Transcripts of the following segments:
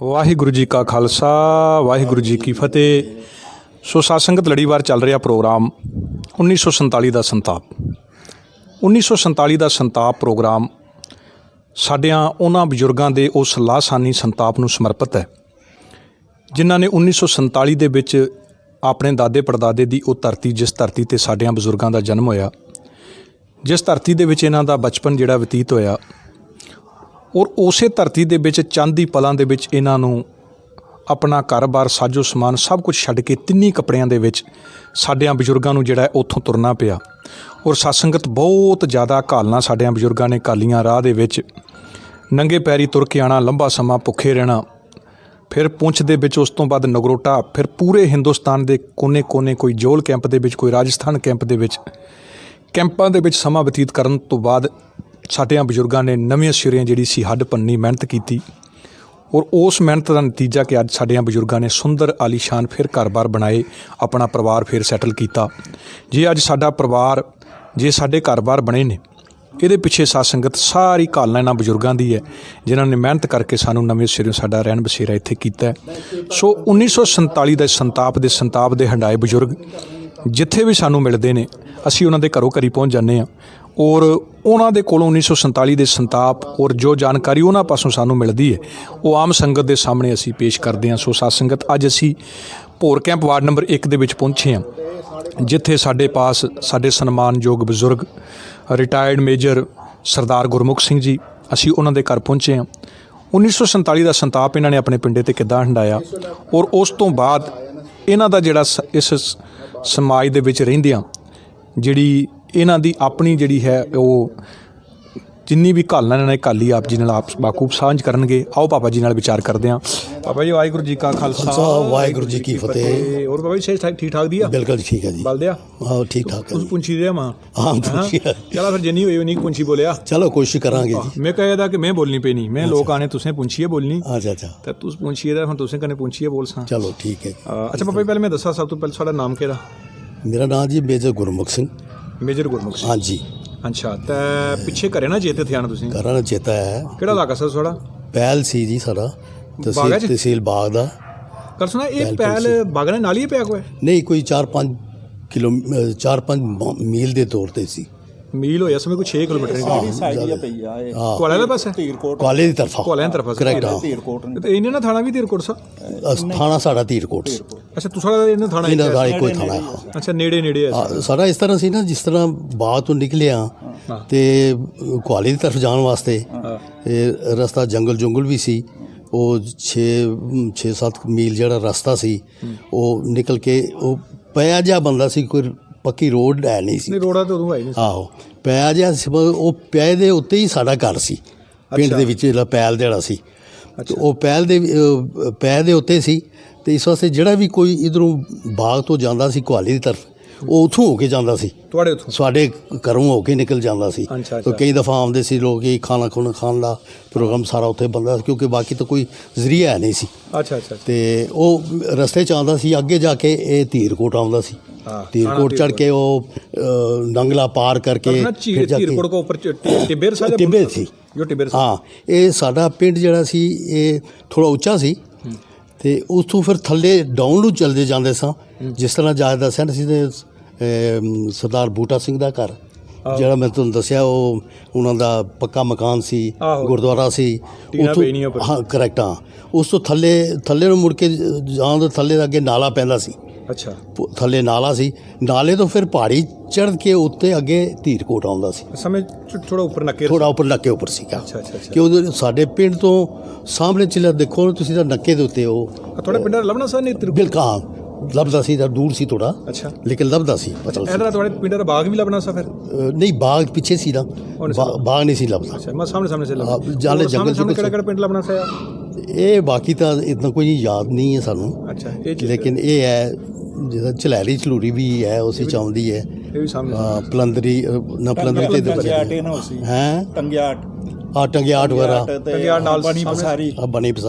ਵਾਹਿਗੁਰੂ ਜੀ ਕਾ ਖਾਲਸਾ ਵਾਹਿਗੁਰੂ ਜੀ ਕੀ ਫਤਿਹ। ਸੋ ਸਾਧ ਸੰਗਤ ਲੜੀਵਾਰ ਚੱਲ ਰਿਹਾ ਪ੍ਰੋਗਰਾਮ 1947 ਦਾ ਸੰਤਾਪ। 1947 ਦਾ ਸੰਤਾਪ ਪ੍ਰੋਗਰਾਮ ਸਾਡਿਆਂ ਉਹਨਾਂ ਬਜ਼ੁਰਗਾਂ ਦੇ ਉਸ ਲਾਸਾਨੀ ਸੰਤਾਪ ਨੂੰ ਸਮਰਪਿਤ ਹੈ ਜਿਨ੍ਹਾਂ ਨੇ 1947 ਦੇ ਵਿੱਚ ਆਪਣੇ ਦਾਦੇ ਪੜਦਾਦੇ ਦੀ ਉਹ ਧਰਤੀ, ਜਿਸ ਧਰਤੀ 'ਤੇ ਸਾਡਿਆਂ ਬਜ਼ੁਰਗਾਂ ਦਾ ਜਨਮ ਹੋਇਆ, ਜਿਸ ਧਰਤੀ ਦੇ ਵਿੱਚ ਇਹਨਾਂ ਦਾ ਬਚਪਨ ਜਿਹੜਾ ਬਤੀਤ ਹੋਇਆ, ਔਰ ਉਸੇ ਧਰਤੀ ਦੇ ਵਿੱਚ ਚੰਦ ਦੀ ਪਲਾਂ ਦੇ ਵਿੱਚ ਇਹਨਾਂ ਨੂੰ ਆਪਣਾ ਘਰ-ਬਾਰ, ਸਾਜੋ ਸਮਾਨ ਸਭ ਕੁਝ ਛੱਡ ਕੇ ਤਿੰਨੀ ਕੱਪੜਿਆਂ ਦੇ ਵਿੱਚ ਸਾਡਿਆਂ ਬਜ਼ੁਰਗਾਂ ਨੂੰ ਜਿਹੜਾ ਉੱਥੋਂ ਤੁਰਨਾ ਪਿਆ। ਔਰ ਸਤਸੰਗਤ ਬਹੁਤ ਜ਼ਿਆਦਾ ਘਾਲਣਾ ਸਾਡਿਆਂ ਬਜ਼ੁਰਗਾਂ ਨੇ ਘਾਲੀਆਂ। ਰਾਹ ਦੇ ਵਿੱਚ ਨੰਗੇ ਪੈਰੀ ਤੁਰ ਕੇ ਆਉਣਾ, ਲੰਬਾ ਸਮਾਂ ਭੁੱਖੇ ਰਹਿਣਾ, ਫਿਰ ਪੁੰਛ ਦੇ ਵਿੱਚ, ਉਸ ਤੋਂ ਬਾਅਦ ਨਗਰੋਟਾ, ਫਿਰ ਪੂਰੇ ਹਿੰਦੁਸਤਾਨ ਦੇ ਕੋਨੇ-ਕੋਨੇ, ਕੋਈ ਜੋਲ ਕੈਂਪ ਦੇ ਵਿੱਚ, ਕੋਈ ਰਾਜਸਥਾਨ ਕੈਂਪ ਦੇ ਵਿੱਚ, ਕੈਂਪਾਂ ਦੇ ਵਿੱਚ ਸਮਾਂ ਬਤੀਤ ਕਰਨ ਤੋਂ ਬਾਅਦ ਸਾਡਿਆਂ ਬਜ਼ੁਰਗਾਂ ਨੇ ਨਵੀਆਂ ਸਿਰਿਓਂ ਜਿਹੜੀ ਸੀ ਹੱਡ ਭੰਨਣੀ ਮਿਹਨਤ ਕੀਤੀ। ਔਰ ਉਸ ਮਿਹਨਤ ਦਾ ਨਤੀਜਾ ਕਿ ਅੱਜ ਸਾਡਿਆਂ ਬਜ਼ੁਰਗਾਂ ਨੇ ਸੁੰਦਰ ਆਲੀਸ਼ਾਨ ਫਿਰ ਘਰ-ਬਾਰ ਬਣਾਏ, ਆਪਣਾ ਪਰਿਵਾਰ ਫਿਰ ਸੈਟਲ ਕੀਤਾ। ਜੇ ਅੱਜ ਸਾਡਾ ਪਰਿਵਾਰ, ਜੇ ਸਾਡੇ ਘਰ-ਬਾਰ ਬਣੇ ਨੇ, ਇਹਦੇ ਪਿੱਛੇ ਸਾਧ ਸੰਗਤ ਸਾਰੀ ਘਾਲਣਾ ਇਹਨਾਂ ਬਜ਼ੁਰਗਾਂ ਦੀ ਹੈ ਜਿਨ੍ਹਾਂ ਨੇ ਮਿਹਨਤ ਕਰਕੇ ਸਾਨੂੰ ਨਵੇਂ ਸਿਰਿਓਂ ਸਾਡਾ ਰਹਿਣ ਬਸੇਰਾ ਇੱਥੇ ਕੀਤਾ। ਸੋ 1947 ਦੇ ਸੰਤਾਪ ਦੇ ਹੰਡਾਏ ਬਜ਼ੁਰਗ ਜਿੱਥੇ ਵੀ ਸਾਨੂੰ ਮਿਲਦੇ ਨੇ, ਅਸੀਂ ਉਹਨਾਂ ਦੇ ਘਰੋਂ ਘਰੀ ਪਹੁੰਚ ਜਾਂਦੇ ਹਾਂ। ਔਰ ਉਹਨਾਂ ਦੇ ਕੋਲੋਂ 1947 ਦੇ ਸੰਤਾਪ ਔਰ ਜੋ ਜਾਣਕਾਰੀ ਉਹਨਾਂ ਪਾਸੋਂ ਸਾਨੂੰ ਮਿਲਦੀ ਹੈ ਉਹ ਆਮ ਸੰਗਤ ਦੇ ਸਾਹਮਣੇ ਅਸੀਂ ਪੇਸ਼ ਕਰਦੇ ਹਾਂ। ਸੋ ਸਾਧ ਸੰਗਤ, ਅੱਜ ਅਸੀਂ ਭੋਰ ਕੈਂਪ ਵਾਰਡ ਨੰਬਰ 1 ਦੇ ਵਿੱਚ ਪਹੁੰਚੇ ਹਾਂ, ਜਿੱਥੇ ਸਾਡੇ ਪਾਸ ਸਾਡੇ ਸਨਮਾਨਯੋਗ ਬਜ਼ੁਰਗ ਰਿਟਾਇਰਡ ਮੇਜਰ ਸਰਦਾਰ ਗੁਰਮੁਖ ਸਿੰਘ ਜੀ, ਅਸੀਂ ਉਹਨਾਂ ਦੇ ਘਰ ਪਹੁੰਚੇ ਹਾਂ। 1947 ਦਾ ਸੰਤਾਪ ਇਹਨਾਂ ਨੇ ਆਪਣੇ ਪਿੰਡੇ 'ਤੇ ਕਿੱਦਾਂ ਹੰਡਾਇਆ, ਔਰ ਉਸ ਤੋਂ ਬਾਅਦ ਇਹਨਾਂ ਦਾ ਜਿਹੜਾ ਇਸ ਸਮਾਜ ਦੇ ਵਿੱਚ ਰਹਿੰਦਿਆਂ ਜਿਹੜੀ ਇਹਨਾਂ ਦੀ ਆਪਣੀ ਜਿਹੜੀ ਹੈ ਉਹ ਜਿੰਨੀ ਵੀ ਘਾਲਣਾ ਇਹਨਾਂ ਨੇ ਘਾਲੀ, ਆਪ ਜੀ ਨਾਲ ਆਪ ਬਾਖੂਬ ਸਾਂਝ ਕਰਨਗੇ। ਆਓ ਬਾਬਾ ਜੀ ਨਾਲ ਵਿਚਾਰ ਕਰਦੇ ਹਾਂ। ਬਾਬਾ ਜੀ ਵਾਹਿਗੁਰੂ ਜੀ ਕਾ ਖਾਲਸਾ ਵਾਹਿਗੁਰੂ ਜੀ ਕੀ ਫਤਿਹ। ਹੋਰ ਬਾਬਾ ਜੀ ਸਿਹਤ ਠੀਕ ਠਾਕ ਦੀ ਆ? ਬਿਲਕੁਲ ਠੀਕ ਹੈ ਜੀ। ਬਲਦਿਆ ਹਾਂ, ਠੀਕ ਠਾਕ ਹੈ। ਤੁਸੀਂ ਪੁੰਛੀ ਦੇ ਮਾਂ? ਹਾਂ, ਪੁੱਛੀ ਚਲਾ ਫਿਰ ਜਿੰਨੀ ਹੋਈ ਉਨੀ ਪੁੰਛੀ ਬੋਲਿਆ। ਚਲੋ ਕੋਸ਼ਿਸ਼ ਕਰਾਂਗੇ ਜੀ। मैं कह था कि मैं बोलनी पे नहीं, मैं लोग आने तुसें पूछिए बोलनी, अच्छा अच्छा, तो तुस पूछिए था, तुसें कने पूछिए बोल सा। चलो ठीक है। अच्छा बाबा जी, पहले मैं दसा सब तो पहले साडा नाम केड़ा? मेरा नाम जी मेजर गुरमुख सिंह। मेजर गुरमुख सिंह। हाँ जी। अच्छा, तो पिछे घरे ना जेते थे आना तुसें? घरा ना चेता है। केड़ा इलाका सर साडा? पैल सी जी साडा, तहसील बाग दा। कर सुना ये पैल बाग ने नाली पे कोई? नहीं, कोई 4-5 मील दे तौर ते सी। मील होया समय कोई 6 किलोमीटर कोले दे पासे? कोले दी तरफा। कोले दी तरफा करेक्ट। ते इन्ने ना थाना भी तीरकोट सा? थाना साडा तीरकोट। अच्छा, तुसाड़ा इन्ने थाना? इन्ना दा कोई थाना है। अच्छा, नेड़े है साडा इस तरह सी ना, जिस तरह बाग तो निकले ते कोले दी तरफ जाने वास्ते रस्ता जंगल भी सी। वो 6-7 मील जिहड़ा रस्ता सी वो निकल के वो पिया जिहा बंदा सी, कोई पक्की रोड है नहीं सी। रोड़ा तो उदों है नहीं। आहो, पिया जिहा वो पिया दे उत्ते ही साडा घर सी, पिंड दे विच जिहड़ा पैल जिहड़ा सी। तो वो पैल दे पिया दे उत्ते सी, ते इस वास्ते जिहड़ा भी कोई इधरों बाग तो जांदा सी कोहाली दी तरफ, वो उत्थों हो के जांदा सी, तुहाडे उत्थों साडे घरों हो के निकल जांदा सी। तो कई दफ़ा आउंदे सी लोग, कि खाना खुना खाण दा प्रोग्राम सारा उत्थे बनदा, क्योंकि बाकी तो कोई जरिया है नहीं सी। अच्छा अच्छा। ते वो रस्ते च आंदा सी, अगे जाके ये धीरकोट आउंदा सी। धीरकोट चढ़ के वो नंगला पार करके धीरकोट को ऊपर टिब्बे थी। हाँ, ये साडा पिंड जिहड़ा सी ये थोड़ा उच्चा सी, ते उस फिर थल्ले डाउन नूं चलदे जांदे सां। जिस तरह जा दस्सिया सी ते सरदार बूटा सिंह दा घर ਜਿਹੜਾ ਮੈਂ ਤੁਹਾਨੂੰ ਦੱਸਿਆ, ਉਹ ਉਹਨਾਂ ਦਾ ਪੱਕਾ ਮਕਾਨ ਸੀ, ਗੁਰਦੁਆਰਾ ਸੀ। ਹਾਂ ਕਰੈਕਟ। ਹਾਂ, ਉਸ ਤੋਂ ਥੱਲੇ ਨੂੰ ਮੁੜ ਕੇ ਜਾਣ ਦੇ ਥੱਲੇ ਅੱਗੇ ਨਾਲਾ ਪੈਂਦਾ ਸੀ। ਅੱਛਾ, ਥੱਲੇ ਨਾਲਾ ਸੀ, ਨਾਲੇ ਤੋਂ ਫਿਰ ਪਹਾੜੀ ਚੜ੍ਹ ਕੇ ਉੱਤੇ ਅੱਗੇ ਧੀਰਕੋਟ ਆਉਂਦਾ ਸੀ। ਸਮੇਂ ਥੋੜਾ ਉੱਪਰ ਨੱਕੇ ਉੱਪਰ ਸੀਗਾ। ਕਿਉਂ ਸਾਡੇ ਪਿੰਡ ਤੋਂ ਸਾਹਮਣੇ ਚਲਾ ਦੇਖੋ ਤੁਸੀਂ ਤਾਂ ਨੱਕੇ ਦੇ ਉੱਤੇ ਉਹ ਤੁਹਾਡੇ ਪਿੰਡ ਦਾ ਲੱਭਣਾ ਸਰ? ਨਹੀਂ ਬਿਲਕੁਲ ਲੱਭਦਾ ਸੀ, ਤਾਂ ਦੂਰ ਸੀ ਥੋੜਾ। ਅੱਛਾ, ਲੇਕਿਨ ਲੱਭਦਾ ਸੀ। ਇਧਰ ਤੁਹਾਡੇ ਪਿੰਡ ਦਾ ਬਾਗ ਵੀ ਲੱਭਣਾ ਸਾ ਫਿਰ? ਨਹੀਂ, ਬਾਗ ਪਿੱਛੇ ਸੀ ਨਾ, ਬਾਗ ਨਹੀਂ ਸੀ ਲੱਭਦਾ। ਅੱਛਾ, ਮੈਂ ਸਾਹਮਣੇ ਸੇ ਲੱਭਦਾ। ਜਾਲੇ ਜੰਗਲ ਚ ਕਿਹੜਾ ਪਿੰਡ ਲੱਭਣਾ ਸਾ? ਇਹ ਬਾਕੀ ਤਾਂ ਇਤਨਾ ਕੋਈ ਯਾਦ ਨਹੀਂ ਹੈ ਸਾਨੂੰ। ਅੱਛਾ, ਲੇਕਿਨ ਇਹ ਹੈ ਜਿਹਦਾ ਚਲੈਰੀ ਚਲੂਰੀ ਵੀ ਹੈ, ਉਸੇ ਚ ਆਉਂਦੀ ਹੈ। ਇਹ ਵੀ ਸਾਹਮਣੇ ਪਲੰਦਰੀ ਨਾ, ਪਲੰਦਰੀ ਤੇ ਹੈ ਟੰਗਿਆਟ। हाँ, टंगियाट वगैरह ਨਾਲ बनी पसारी,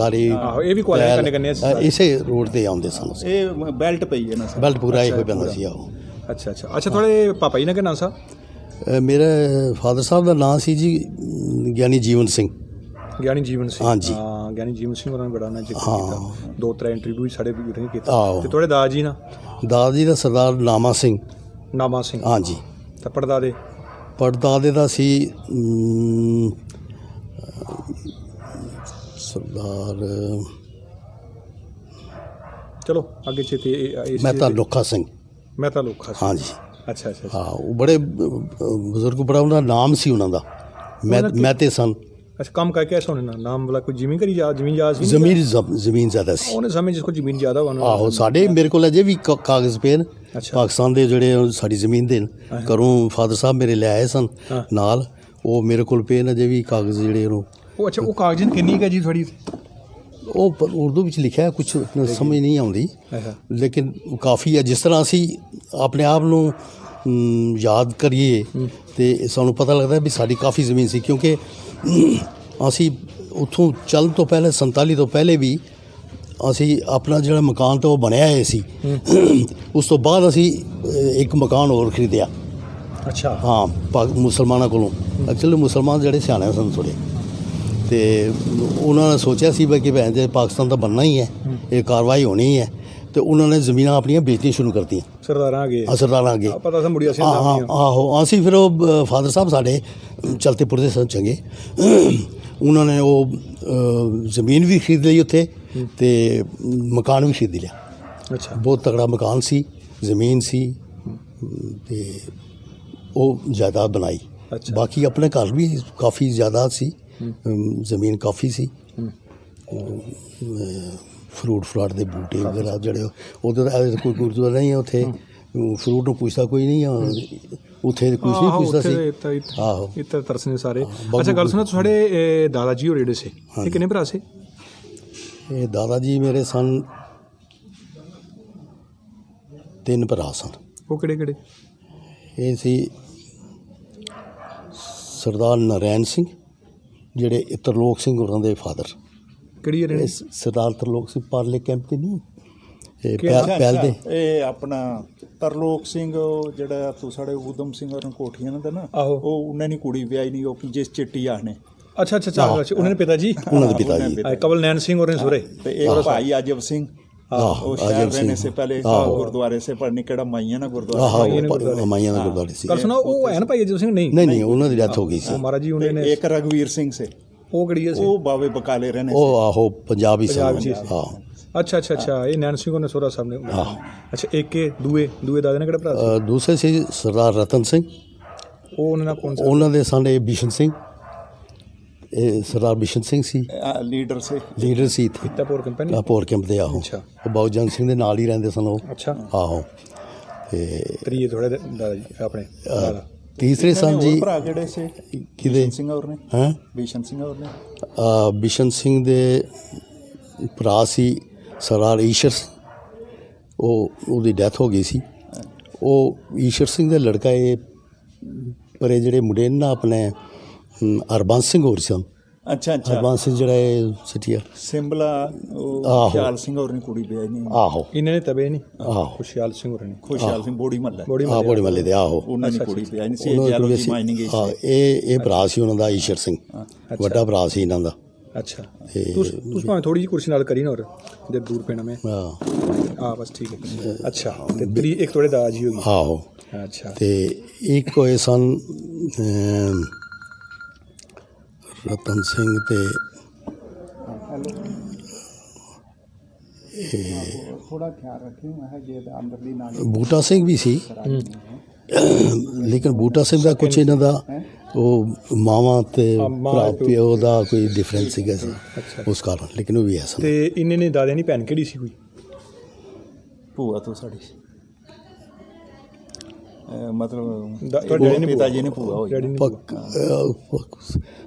ਇਹ ਵੀ ਕੋਲੇ ਕੰਨੇ इसे रोड ते आउंदे सन। ਇਹ ਬੈਲਟ ਪਈ ਹੈ ਨਾ, बेल्ट पूरा ही कोई पैंदा सी। आओ, अच्छा अच्छा। अच्छा, थोड़े पापा जी ने क्या नाम सा? मेरे फादर साहब का नाम सी जी ज्ञानी जीवन सिंह। ਗਿਆਨੀ ਜੀਵਨ ਸਿੰਘ। ਹਾਂਜੀ। ਗਿਆਨੀ ਜੀਵਨ ਸਿੰਘ ਹੋਰਾਂ ਨੇ ਬੜਾ ਉਹਨਾਂ ਜ਼ਿਕਰ ਕੀਤਾ, 2-3 ਇੰਟਰਵਿਊ ਸਾਡੇ ਵੀਰ ਨੇ ਕੀਤਾ। ਆਹੋ। ਤੇ ਤੁਹਾਡੇ ਦਾਦਾ ਜੀ ਨਾ? ਦਾਦਾ ਜੀ ਦਾ ਸਰਦਾਰ ਨਾਮਾ ਸਿੰਘ। ਨਾਮਾ ਸਿੰਘ, ਹਾਂਜੀ। ਤੇ ਪੜਦਾਦੇ? ਪੜਦਾਦੇ ਦਾ ਸੀ ਸਰਦਾਰ ਚਲੋ ਅੱਗੇ ਛੇਤੀ ਮਹਿਤਾ ਲੋਖਾ ਸਿੰਘ। ਮਹਿਤਾ ਲੋਖਾ ਸਿੰਘ। ਹਾਂਜੀ। ਅੱਛਾ ਅੱਛਾ। ਹਾਂ, ਉਹ ਬੜੇ ਬਜ਼ੁਰਗ, ਬੜਾ ਉਹਨਾਂ ਦਾ ਨਾਮ ਸੀ ਉਹਨਾਂ ਦਾ, ਮਹਿਤੇ ਸਨ। ਅੱਛਾ, ਕੰਮ ਕਰਕੇ ਐਸਾ ਹੋਣੇ ਨਾਮ ਵਾਲਾ ਕੋਈ ਜ਼ਮੀਨ ਕਰੀ ਜ਼ਮੀਨ ਯਾਦ ਸੀ? ਜ਼ਮੀਨ ਜ਼ਿਆਦਾ ਸੀ ਉਹਨੇ ਸਮੇਂ ਜਿਸ ਕੋ ਜ਼ਮੀਨ ਜ਼ਿਆਦਾ ਹੋਣਾ। ਆਹੋ, ਸਾਡੇ ਮੇਰੇ ਕੋਲ ਅਜੇ ਵੀ ਕਾਗਜ਼ ਪਏ ਨੇ ਪਾਕਿਸਤਾਨ ਦੇ, ਜਿਹੜੇ ਸਾਡੀ ਜ਼ਮੀਨ ਦੇ ਘਰੋਂ ਫਾਦਰ ਸਾਹਿਬ ਮੇਰੇ ਲੈ ਆਏ ਸਨ ਨਾਲ, ਉਹ ਮੇਰੇ ਕੋਲ ਪਏ ਨੇ ਅਜੇ ਵੀ ਕਾਗਜ਼ ਜਿਹੜੇ ਉਹਨੂੰ। ਉਹ ਅੱਛਾ, ਉਹ ਕਾਗਜ਼ਾਂ ਕਿੰਨੀ ਕੁ ਹੈ ਜੀ ਤੁਹਾਡੀ? ਉਹ ਉਰਦੂ ਵਿੱਚ ਲਿਖਿਆ, ਕੁਝ ਸਮਝ ਨਹੀਂ ਆਉਂਦੀ, ਲੇਕਿਨ ਕਾਫੀ ਹੈ। ਜਿਸ ਤਰ੍ਹਾਂ ਅਸੀਂ ਆਪਣੇ ਆਪ ਨੂੰ ਯਾਦ ਕਰੀਏ ਤੇ ਸਾਨੂੰ ਪਤਾ ਲੱਗਦਾ ਵੀ ਸਾਡੀ ਕਾਫੀ ਜ਼ਮੀਨ ਸੀ, ਕਿਉਂਕਿ ਅਸੀਂ ਉੱਥੋਂ ਚੱਲਣ ਤੋਂ ਪਹਿਲੇ 47 ਤੋਂ ਪਹਿਲੇ ਵੀ ਅਸੀਂ ਆਪਣਾ ਜਿਹੜਾ ਮਕਾਨ ਤਾਂ ਉਹ ਬਣਿਆ ਹੋਇਆ ਸੀ। ਉਸ ਤੋਂ ਬਾਅਦ ਅਸੀਂ ਇੱਕ ਮਕਾਨ ਹੋਰ ਖਰੀਦਿਆ। ਅੱਛਾ। ਹਾਂ, ਮੁਸਲਮਾਨਾਂ ਕੋਲੋਂ। ਐਕਚੁਅਲੀ ਮੁਸਲਮਾਨ ਜਿਹੜੇ ਸਿਆਣੇ ਸਨ ਥੋੜ੍ਹੇ, ਤੇ ਉਹਨਾਂ ਨੇ ਸੋਚਿਆ ਸੀ ਕਿ ਭੈਣ ਜੇ ਪਾਕਿਸਤਾਨ ਤਾਂ ਬਣਨਾ ਹੀ ਹੈ, ਇਹ ਕਾਰਵਾਈ ਹੋਣੀ ਹੈ, ਤੇ ਉਹਨਾਂ ਨੇ ਜ਼ਮੀਨਾਂ ਆਪਣੀਆਂ ਵੇਚਣੀਆਂ ਸ਼ੁਰੂ ਕਰਤੀਆਂ। ਸਰਦਾਰਾਂ ਆ ਗਏ? ਸਰਦਾਰਾਂ ਆ ਗਏ, ਪਤਾ ਸੀ ਮੁੜਿਆ ਸੀ। ਆਹੋ। ਅਸੀਂ ਫਿਰ ਉਹ ਫਾਦਰ ਸਾਹਿਬ ਸਾਡੇ ਚਲਤੇ ਪੁਰਦੇ ਸਨ ਚੰਗੇ, ਉਹਨਾਂ ਨੇ ਉਹ ਜ਼ਮੀਨ ਵੀ ਖਰੀਦ ਲਈ ਉੱਥੇ ਤੇ ਮਕਾਨ ਵੀ ਖਰੀਦ ਲਿਆ। ਅੱਛਾ। ਬਹੁਤ ਤਗੜਾ ਮਕਾਨ ਸੀ, ਜ਼ਮੀਨ ਸੀ, ਤੇ ਉਹ ਜਾਇਦਾਦ ਬਣਾਈ। ਬਾਕੀ ਆਪਣੇ ਘਰ ਵੀ ਕਾਫੀ ਜਾਇਦਾਦ ਸੀ, ਜ਼ਮੀਨ ਕਾਫੀ ਸੀ। ਫਰੂਟ ਦੇ ਬੂਟੇ ਵਗੈਰਾ ਜਿਹੜੇ ਉੱਧਰ ਕੋਈ ਗੁਰਦੁਆਰਾ ਨਹੀਂ ਹੈ ਉੱਥੇ, ਫਰੂਟ ਨੂੰ ਪੁੱਛਦਾ ਕੋਈ ਨਹੀਂ ਆ ਉੱਥੇ, ਕੁਛ ਨਹੀਂ ਪੁੱਛਦਾ ਸੀ। ਆਹੋ, ਇੱਥੇ ਤਰਸਨੇ ਸਾਰੇ। ਅੱਛਾ, ਗੱਲ ਸੁਣੋ, ਤੁਹਾਡੇ ਦਾਦਾ ਜੀ ਹੋਰ ਜਿਹੜੇ ਸੀ ਇਹ ਕਿੰਨੇ ਭਰਾ ਸੀ? ਇਹ ਦਾਦਾ ਜੀ ਮੇਰੇ ਸਨ 3 ਭਰਾ ਸਨ। ਉਹ ਕਿਹੜੇ ਕਿਹੜੇ? ਇਹ ਸੀ ਸਰਦਾਰ ਨਰੈਣ ਸਿੰਘ, ਜਿਹੜੇ ਤਰਲੋਕ ਸਿੰਘ ਹੋਰਾਂ ਦੇ ਫਾਦਰ। ਕਿਹੜੀ ਰਹਿਣੇ? ਸਰਦਾਰ ਤਰਲੋਕ ਸਿੰਘ ਪਾਰਲੇ ਕੈਂਪ ਤੇ ਨਹੀਂ, ਇਹ ਪਹਿਲ ਦੇ। ਇਹ ਆਪਣਾ ਤਰਲੋਕ ਸਿੰਘ ਜਿਹੜਾ ਤੂੰ ਸਾਡੇ ਊਧਮ ਸਿੰਘ ਹੋਰਾਂ ਕੋਠੀਆਂ ਦਾ ਨਾ, ਉਹ ਉਹਨਾਂ ਦੀ ਕੁੜੀ ਵਿਆਹੀ ਨਹੀਂ, ਉਹ ਜਿਸ ਚਿੱਟੀ ਆਹਨੇ। ਅੱਛਾ ਅੱਛਾ ਅੱਛਾ, ਉਹਨਾਂ ਦੇ ਪਿਤਾ ਜੀ? ਉਹਨਾਂ ਦੇ ਪਿਤਾ ਜੀ ਕਵਲ ਨੈਣ ਸਿੰਘ ਹੋਰੇ ਸੁਰੇ। ਤੇ ਇਹ ਭਾਈ ਆਜਬ ਸਿੰਘ, ਉਹ ਸ਼ਹਿਰ रहने से पहले गुरुद्वारे से पढ़ने केड़ा माइया ना गुरुद्वारा, ਮਾਈਆਂ ਦਾ ਗੁਰਦੁਆਰੇ ਸੀ। ਗੱਲ ਸੁਣੋ, ਉਹ ਹੈ ਨਾ ਭਾਈ ਅਜੀਤ ਸਿੰਘ? ਨਹੀਂ, ਉਹਨਾਂ ਦੀ ਡੈਥ ਹੋ ਗਈ ਸੀ। ਮਹਾਰਾਜ ਜੀ ਉਹਨੇ ਨੇ। ਇੱਕ ਰਗਵੀਰ ਸਿੰਘ ਸੇ, ਉਹ ਕਿਹੜੀ ਸੀ? ਉਹ ਬਾਵੇ ਬਕਾਲੇ ਰਹਿਣੇ ਉਹ ਆਹੋ ਪੰਜਾਬੀ ਸੀ। ਹਾਂ। ਅੱਛਾ ਅੱਛਾ ਅੱਛਾ, ਇਹ ਨੈਣ ਸਿੰਘ ਉਹਨੇ ਸੋਹਰਾ ਸਾਹਿਬ ਨੇ। ਅੱਛਾ, ਇੱਕ ਦੂਏ ਦਾਦੇ ਨੇ ਕਿਹੜਾ ਭਰਾ ਸੀ? ਦੂਸਰੇ ਸੀ ਸਰਦਾਰ ਰਤਨ ਸਿੰਘ। ਉਹ ਉਹਨਾਂ ਨਾਲ ਕੌਣ ਸੀ? ਉਹਨਾਂ ਦੇ ਸਾਡੇ ਬਿਸ਼ਨ ਸਿੰਘ, ਇਹ ਸਰਦਾਰ ਬਿਸ਼ਨ ਸਿੰਘ ਸੀ, ਲੀਡਰ ਸੀ ਇੱਥੇ ਪਿੱਤਾਪੁਰ ਕੰਪਨੀ, ਭੋਰ ਕੈਂਪ ਦੇ। ਆਹੋ, ਉਹ ਬਾਉ ਜੰਗ ਸਿੰਘ ਦੇ ਨਾਲ ਹੀ ਰਹਿੰਦੇ ਸਨ ਉਹ। ਅੱਛਾ। ਆਹੋ। ਤੇ ਤੀਏ ਥੋੜੇ ਦਾਦਾ ਜੀ ਆਪਣੇ ਤੀਸਰੇ ਸਨ ਜੀ ਭਰਾ ਕਿਹੜੇ ਸੀ? ਕਿਹਦੇ? ਸਿੰਘ ਹੋਰ ਨੇ। ਹੈਂ? ਬਿਸ਼ਨ ਸਿੰਘ ਹੋਰ ਨੇ। ਬਿਸ਼ਨ ਸਿੰਘ ਦੇ ਭਰਾ ਸੀ ਸਰਦਾਰ ਈਸ਼ਰ, ਉਹਦੀ ਡੈਥ ਹੋ ਗਈ ਸੀ। ਉਹ ਈਸ਼ਰ ਸਿੰਘ ਦਾ ਲੜਕਾ, ਇਹ ਪਰ ਜਿਹੜੇ ਮੁੰਡੇ ਨੇ ਨਾ ਆਪਣੇ ਹਰਬੰਸ ਸਿੰਘ ਹੋਰ ਸਨ। ਅੱਛਾ ਅੱਛਾ, ਹਰਬੰਸ ਸਿੰਘ ਜਿਹੜਾ ਇਹ ਸਟੀਆ ਸਿੰਬਲਾ, ਖੁਸ਼ਹਾਲ ਸਿੰਘ ਹੋਰ ਨੇ ਕੁੜੀ ਵਿਆਹੀ ਨਹੀਂ। ਆਹੋ, ਇਹਨਾਂ ਨੇ ਤਬੇ ਨਹੀਂ। ਆਹੋ, ਖੁਸ਼ਹਾਲ ਸਿੰਘ ਹੋਰਾਂ ਨੇ। ਖੁਸ਼ਹਾਲ ਸਿੰਘ ਬੋੜੀ ਮਹੱਲਾ, ਬੋੜੀ ਮਹੱਲੇ ਦੇ। ਆਹੋ, ਉਹਨਾਂ ਦੀ ਕੁੜੀ ਵਿਆਹੀ ਨਹੀਂ ਸੀ। ਜੈਲੋਜੀ ਮਾਈਨਿੰਗ ਗਈ ਸੀ। ਇਹ ਭਰਾ ਸੀ ਉਹਨਾਂ ਦਾ, ਈਸ਼ਰ ਸਿੰਘ ਵੱਡਾ ਭਰਾ ਸੀ ਇਹਨਾਂ ਦਾ। ਅੱਛਾ, ਤੂੰ ਭਾਵੇਂ ਥੋੜੀ ਜਿਹੀ ਕੁਰਸੀ ਨਾਲ ਕਰੀ ਨਾ, ਹੋਰ ਜੇ ਦੂਰ ਪੈਣਾ ਮੈਂ। ਹਾਂ ਬਸ ਠੀਕ ਹੈ। ਅੱਛਾ, ਤੇ ਇੱਕ ਤੁਹਾਡੇ ਦਾਦਾ ਜੀ ਹੋ ਗਏ? ਆਹੋ। ਅੱਛਾ, ਤੇ ਇੱਕ ਹੋਏ ਸਨ ਰਤਨ ਸਿੰਘ ਤੇ ਥੋੜਾ ਖਿਆਲ ਰੱਖਿਓ, ਮੈਂ ਜੇ ਅੰਦਰਲੀ ਨਾਲ ਬੂਟਾ ਸਿੰਘ ਵੀ ਸੀ, ਲੇਕਿਨ ਬੂਟਾ ਸਿੰਘ ਦਾ ਕੁਛ ਇਹਨਾਂ ਦਾ ਉਹ ਮਾਵਾਂ ਤੇ ਭਰਾ ਪਿਓ ਦਾ ਕੋਈ ਡਿਫਰੈਂਸ ਸੀਗਾ ਸੀ ਉਸ ਕਾਰਨ, ਲੇਕਿਨ ਉਹ ਵੀ ਐਸਾ। ਤੇ ਇਹਨਾਂ ਨੇ ਦਾਦਿਆਂ ਦੀ ਭੈਣ ਕਿਹੜੀ ਸੀ ਕੋਈ? ਭੂਆ ਤੋਂ ਸਾਡੀ, ਮਤਲਬ ਤੁਹਾਡੇ ਪਿਤਾ ਜੀ ਨੇ ਭੂਆ ਹੋਈ।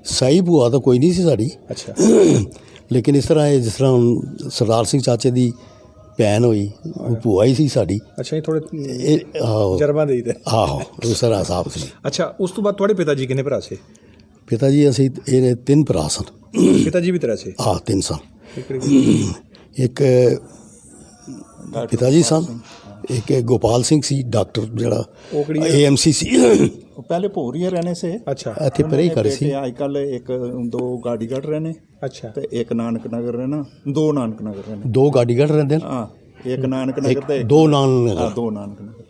ਸਹੀ ਭੂਆ ਤਾਂ ਕੋਈ ਨਹੀਂ ਸੀ ਸਾਡੀ। ਅੱਛਾ, ਲੇਕਿਨ ਇਸ ਤਰ੍ਹਾਂ ਜਿਸ ਤਰ੍ਹਾਂ ਹੁਣ ਸਰਦਾਰ ਸਿੰਘ ਚਾਚੇ ਦੀ ਭੈਣ ਹੋਈ, ਉਹ ਭੂਆ ਹੀ ਸੀ ਸਾਡੀ। ਅੱਛਾ, ਇਹ ਥੋੜੇ ਆਹੋ ਜਰਬਾ ਦੇ ਦਿੱਤੇ। ਆਹੋ, ਉਸ ਤਰ੍ਹਾਂ ਹਿਸਾਬ ਸੀ। ਅੱਛਾ, ਉਸ ਤੋਂ ਬਾਅਦ ਤੁਹਾਡੇ ਪਿਤਾ ਜੀ ਕਿੰਨੇ ਭਰਾ ਸੀ? ਪਿਤਾ ਜੀ ਅਸੀਂ ਇਹ 3 ਭਰਾ ਸਨ। ਪਿਤਾ ਜੀ ਵੀ ਤੇਰਾ ਸੀ? ਹਾਂ, 3 ਸਨ। ਇੱਕ ਪਿਤਾ ਜੀ ਸਨ, ਇੱਕ ਗੋਪਾਲ ਸਿੰਘ ਸੀ ਡਾਕਟਰ, ਜਿਹੜਾ AMC ਸੀ। पहले भोरिया रहने से। अच्छा, ਇੱਥੇ ਪਰੇ ਹੀ ਘਰ ਸੀ। आजकल एक 2 गाड़ीगढ़ रहने। ਅੱਛਾ ਤੇ ਇੱਕ ਨਾਨਕ ਨਗਰ ਹੈ ਨਾ, 2 ਨਾਨਕ ਨਗਰ ਨੇ। 2 ਗਾਡੀਗੜ੍ਹ ਰਹਿੰਦੇ ਨੇ, ਹਾਂ, ਇੱਕ ਨਾਨਕ ਨਗਰ ਤੇ 2 ਨਾਨਕ ਹਾਂ, ਨਗਰ। 2 ਨਾਨਕ ਨਗਰ।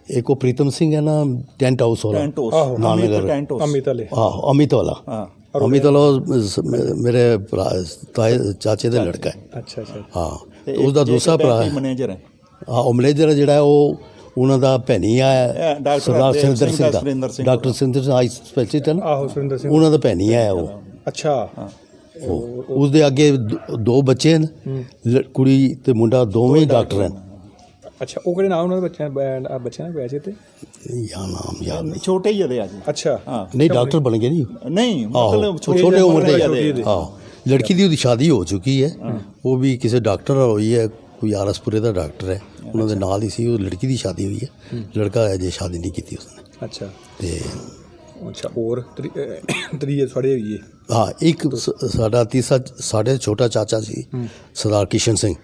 ਇੱਕ ਉਹ ਪ੍ਰੀਤਮ ਸਿੰਘ ਹੈ ਨਾ, ਟੈਂਟ ਹਾਊਸ ਵਾਲਾ, tent house, Nanak Nagar. Tent house. Amit ਵਾਲੇ। ਆਹੋ, ਅਮਿਤ ਵਾਲਾ। ਹਾਂ, ਅਮਿਤ ਵਾਲਾ ਮੇਰੇ ਭਰਾ ਤਾਏ ਚਾਚੇ ਦਾ ਲੜਕਾ ਹੈ। ਅੱਛਾ ਅੱਛਾ। ਹਾਂ, ਤੇ ਉਸਦਾ ਦੂਸਰਾ ਭਰਾ ਹੈ। ਮੈਨੇਜਰ ਹੈ। ਹਾਂ, ਉਹ ਮੈਨੇਜਰ ਜਿਹੜਾ ਉਹ ਉਹਨਾਂ ਦਾ ਭੈਣੀ ਆ ਡਾਕਟਰ ਸਰਦਾਰ ਸੁਰਿੰਦਰ ਸਿੰਘ ਦਾ, Surinder Singh. Doctor Surinder Singh eye specialist ਹੈ ਨਾ, ਆਹੋ ਸੁਰਿੰਦਰ ਸਿੰਘ। ਉਹਨਾਂ ਦਾ ਭੈਣੀ ਆ ਉਹ। ਅੱਛਾ। ਉਹ ਉਸਦੇ ਅੱਗੇ 2 ਬੱਚੇ ਨੇ, ਕੁੜੀ ਤੇ ਮੁੰਡਾ, ਦੋਵੇਂ ਹੀ ਡਾਕਟਰ ਹਨ। ਅੱਛਾ, ਉਹ ਕਿਹੜੇ ਨਾਮ ਉਹਨਾਂ ਦੇ ਬੱਚਿਆਂ ਦੇ ਵੈਸੇ ਤੇ ਯਾ ਨਾਮ ਯਾਦ ਨਹੀਂ। ਛੋਟੇ ਹੀ ਜਦੇ ਆ ਜੀ। ਅੱਛਾ। ਹਾਂ, ਨਹੀਂ ਡਾਕਟਰ ਬਣ ਗਏ ਨਹੀਂ। ਨਹੀਂ ਆਹੋ, ਮਤਲਬ ਛੋਟੇ ਉਮਰ ਦੇ ਜਦੇ। ਹਾਂ, ਲੜਕੀ ਦੀ ਉਹਦੀ ਸ਼ਾਦੀ ਹੋ ਚੁੱਕੀ ਹੈ, ਉਹ ਵੀ ਕਿਸੇ ਡਾਕਟਰ ਨਾਲ ਹੋਈ ਹੈ, ਕੋਈ ਆਰਸਪੁਰੇ ਦਾ ਡਾਕਟਰ ਹੈ, ਉਹਨਾਂ ਦੇ ਨਾਲ ਹੀ ਸੀ। ਉਹ ਲੜਕੀ ਦੀ ਸ਼ਾਦੀ ਹੋਈ ਹੈ, ਲੜਕਾ ਅਜੇ ਸ਼ਾਦੀ ਨਹੀਂ ਕੀਤੀ ਉਸਨੇ। ਅੱਛਾ ਤੇ ਅੱਛਾ। ਹੋਰ ਤਰੀਏ ਸਾਡੇ ਹੋਈਏ। ਹਾਂ, ਇੱਕ ਸਾਡਾ ਤੀਸਰਾ ਸਾਡੇ ਛੋਟਾ ਚਾਚਾ ਸੀ ਸਰਦਾਰ ਕਿਸ਼ਨ ਸਿੰਘ।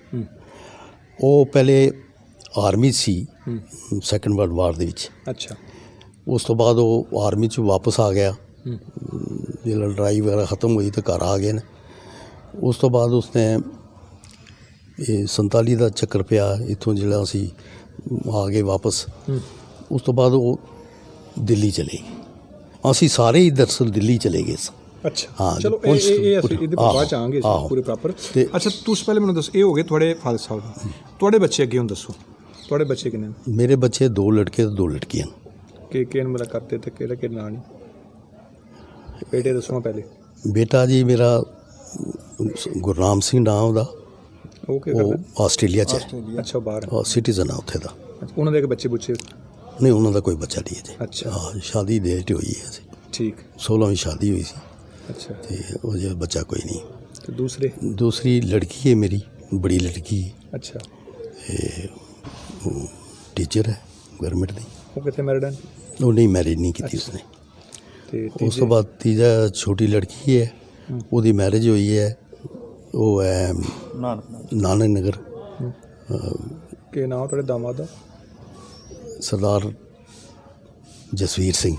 ਉਹ ਪਹਿਲੇ ਆਰਮੀ ਸੀ ਸੈਕੰਡ ਵਰਲਡ ਵਾਰ ਦੇ ਵਿੱਚ। ਅੱਛਾ। ਉਸ ਤੋਂ ਬਾਅਦ ਉਹ ਆਰਮੀ 'ਚ ਵਾਪਸ ਆ ਗਿਆ। ਜਦੋਂ ਲੜਾਈ ਵਗੈਰਾ ਖਤਮ ਹੋਈ ਤਾਂ ਘਰ ਆ ਗਏ ਨੇ। ਉਸ ਤੋਂ ਬਾਅਦ ਉਸਨੇ ਇਹ 47 ਦਾ ਚੱਕਰ ਪਿਆ ਇੱਥੋਂ, ਜਿਹੜਾ ਅਸੀਂ ਆ ਗਏ ਵਾਪਸ। ਉਸ ਤੋਂ ਬਾਅਦ ਉਹ ਦਿੱਲੀ ਚਲੇ ਗਏ। ਅਸੀਂ ਸਾਰੇ ਹੀ ਦਰਅਸਲ ਦਿੱਲੀ ਚਲੇ ਗਏ ਸਾਂ। ਅੱਛਾ। ਹਾਂ, ਚਲੋ ਇਹ ਅਸੀਂ ਇਹਦੇ ਬਾਅਦ ਚ ਆਵਾਂਗੇ ਪੂਰੇ ਪ੍ਰੋਪਰ। ਅੱਛਾ, ਤੁਸੀਂ ਪਹਿਲੇ ਮੈਨੂੰ ਦੱਸੋ, ਇਹ ਹੋ ਗਏ ਤੁਹਾਡੇ ਫਾਦਰ ਸਾਹਿਬ। ਤੁਹਾਡੇ ਬੱਚੇ ਅੱਗੇ ਹੁਣ ਦੱਸੋ, ਤੁਹਾਡੇ ਬੱਚੇ ਕਿੰਨੇ? ਮੇਰੇ ਬੱਚੇ 2 ਲੜਕੇ ਤੇ 2 ਲੜਕੀਆਂ। ਕਿਹਨ ਮੇਰਾ ਕਰਤੇ ਤੇ ਕਿਹੜਾ ਨਾਂ ਨਹੀਂ? ਬੇਟੇ ਦੱਸੋ ਪਹਿਲੇ। ਬੇਟਾ ਜੀ ਮੇਰਾ ਗੁਰਨਾਮ ਸਿੰਘ ਨਾਮ ਉਹਦਾ, ਉਹ ਕੀ ਉਹ ਕਰਦਾ? ਆਸਟ੍ਰੇਲੀਆ 'ਚ ਹੈ। ਅੱਛਾ, ਬਾਹਰ। ਸਿਟੀਜ਼ਨ ਆ ਉੱਥੇ ਦਾ। ਉਹਨਾਂ ਦੇ ਬੱਚੇ ਬੁੱਚੇ? ਨਹੀਂ, ਉਹਨਾਂ ਦਾ ਕੋਈ ਬੱਚਾ ਨਹੀਂ ਹੈ ਜੀ। ਅੱਛਾ। ਹਾਂ, ਸ਼ਾਦੀ ਲੇਟ ਹੋਈ ਹੈ ਅਸੀਂ। ਠੀਕ। 16ਵੀਂ ਸ਼ਾਦੀ ਹੋਈ ਸੀ ਅੱਛਾ। ਤੇ ਉਹ ਜੇ ਬੱਚਾ ਕੋਈ ਨਹੀਂ। ਤੇ ਦੂਸਰੇ? ਦੂਸਰੀ ਲੜਕੀ ਹੈ ਮੇਰੀ, ਬੜੀ ਲੜਕੀ। ਅੱਛਾ। ਉਹ ਟੀਚਰ ਹੈ ਗਵਰਨਮੈਂਟ ਦੀ। ਉਹ ਕਿੱਥੇ ਮੈਰਿਡ ਹੈ? ਉਹ ਨਹੀਂ, ਮੈਰਿਜ ਨਹੀਂ ਕੀਤੀ ਉਸਨੇ। ਤੇ ਉਸ ਤੋਂ ਬਾਅਦ ਤੀਜਾ ਛੋਟੀ ਲੜਕੀ ਹੈ, ਉਹਦੀ ਮੈਰਿਜ ਹੋਈ ਹੈ। ਉਹ ਹੈ ਨਾਨਕ ਨਗਰ। ਕੀ ਨਾਮ ਤੁਹਾਡੇ ਦਾਮਾਦ ਦਾ? ਸਰਦਾਰ ਜਸਵੀਰ ਸਿੰਘ,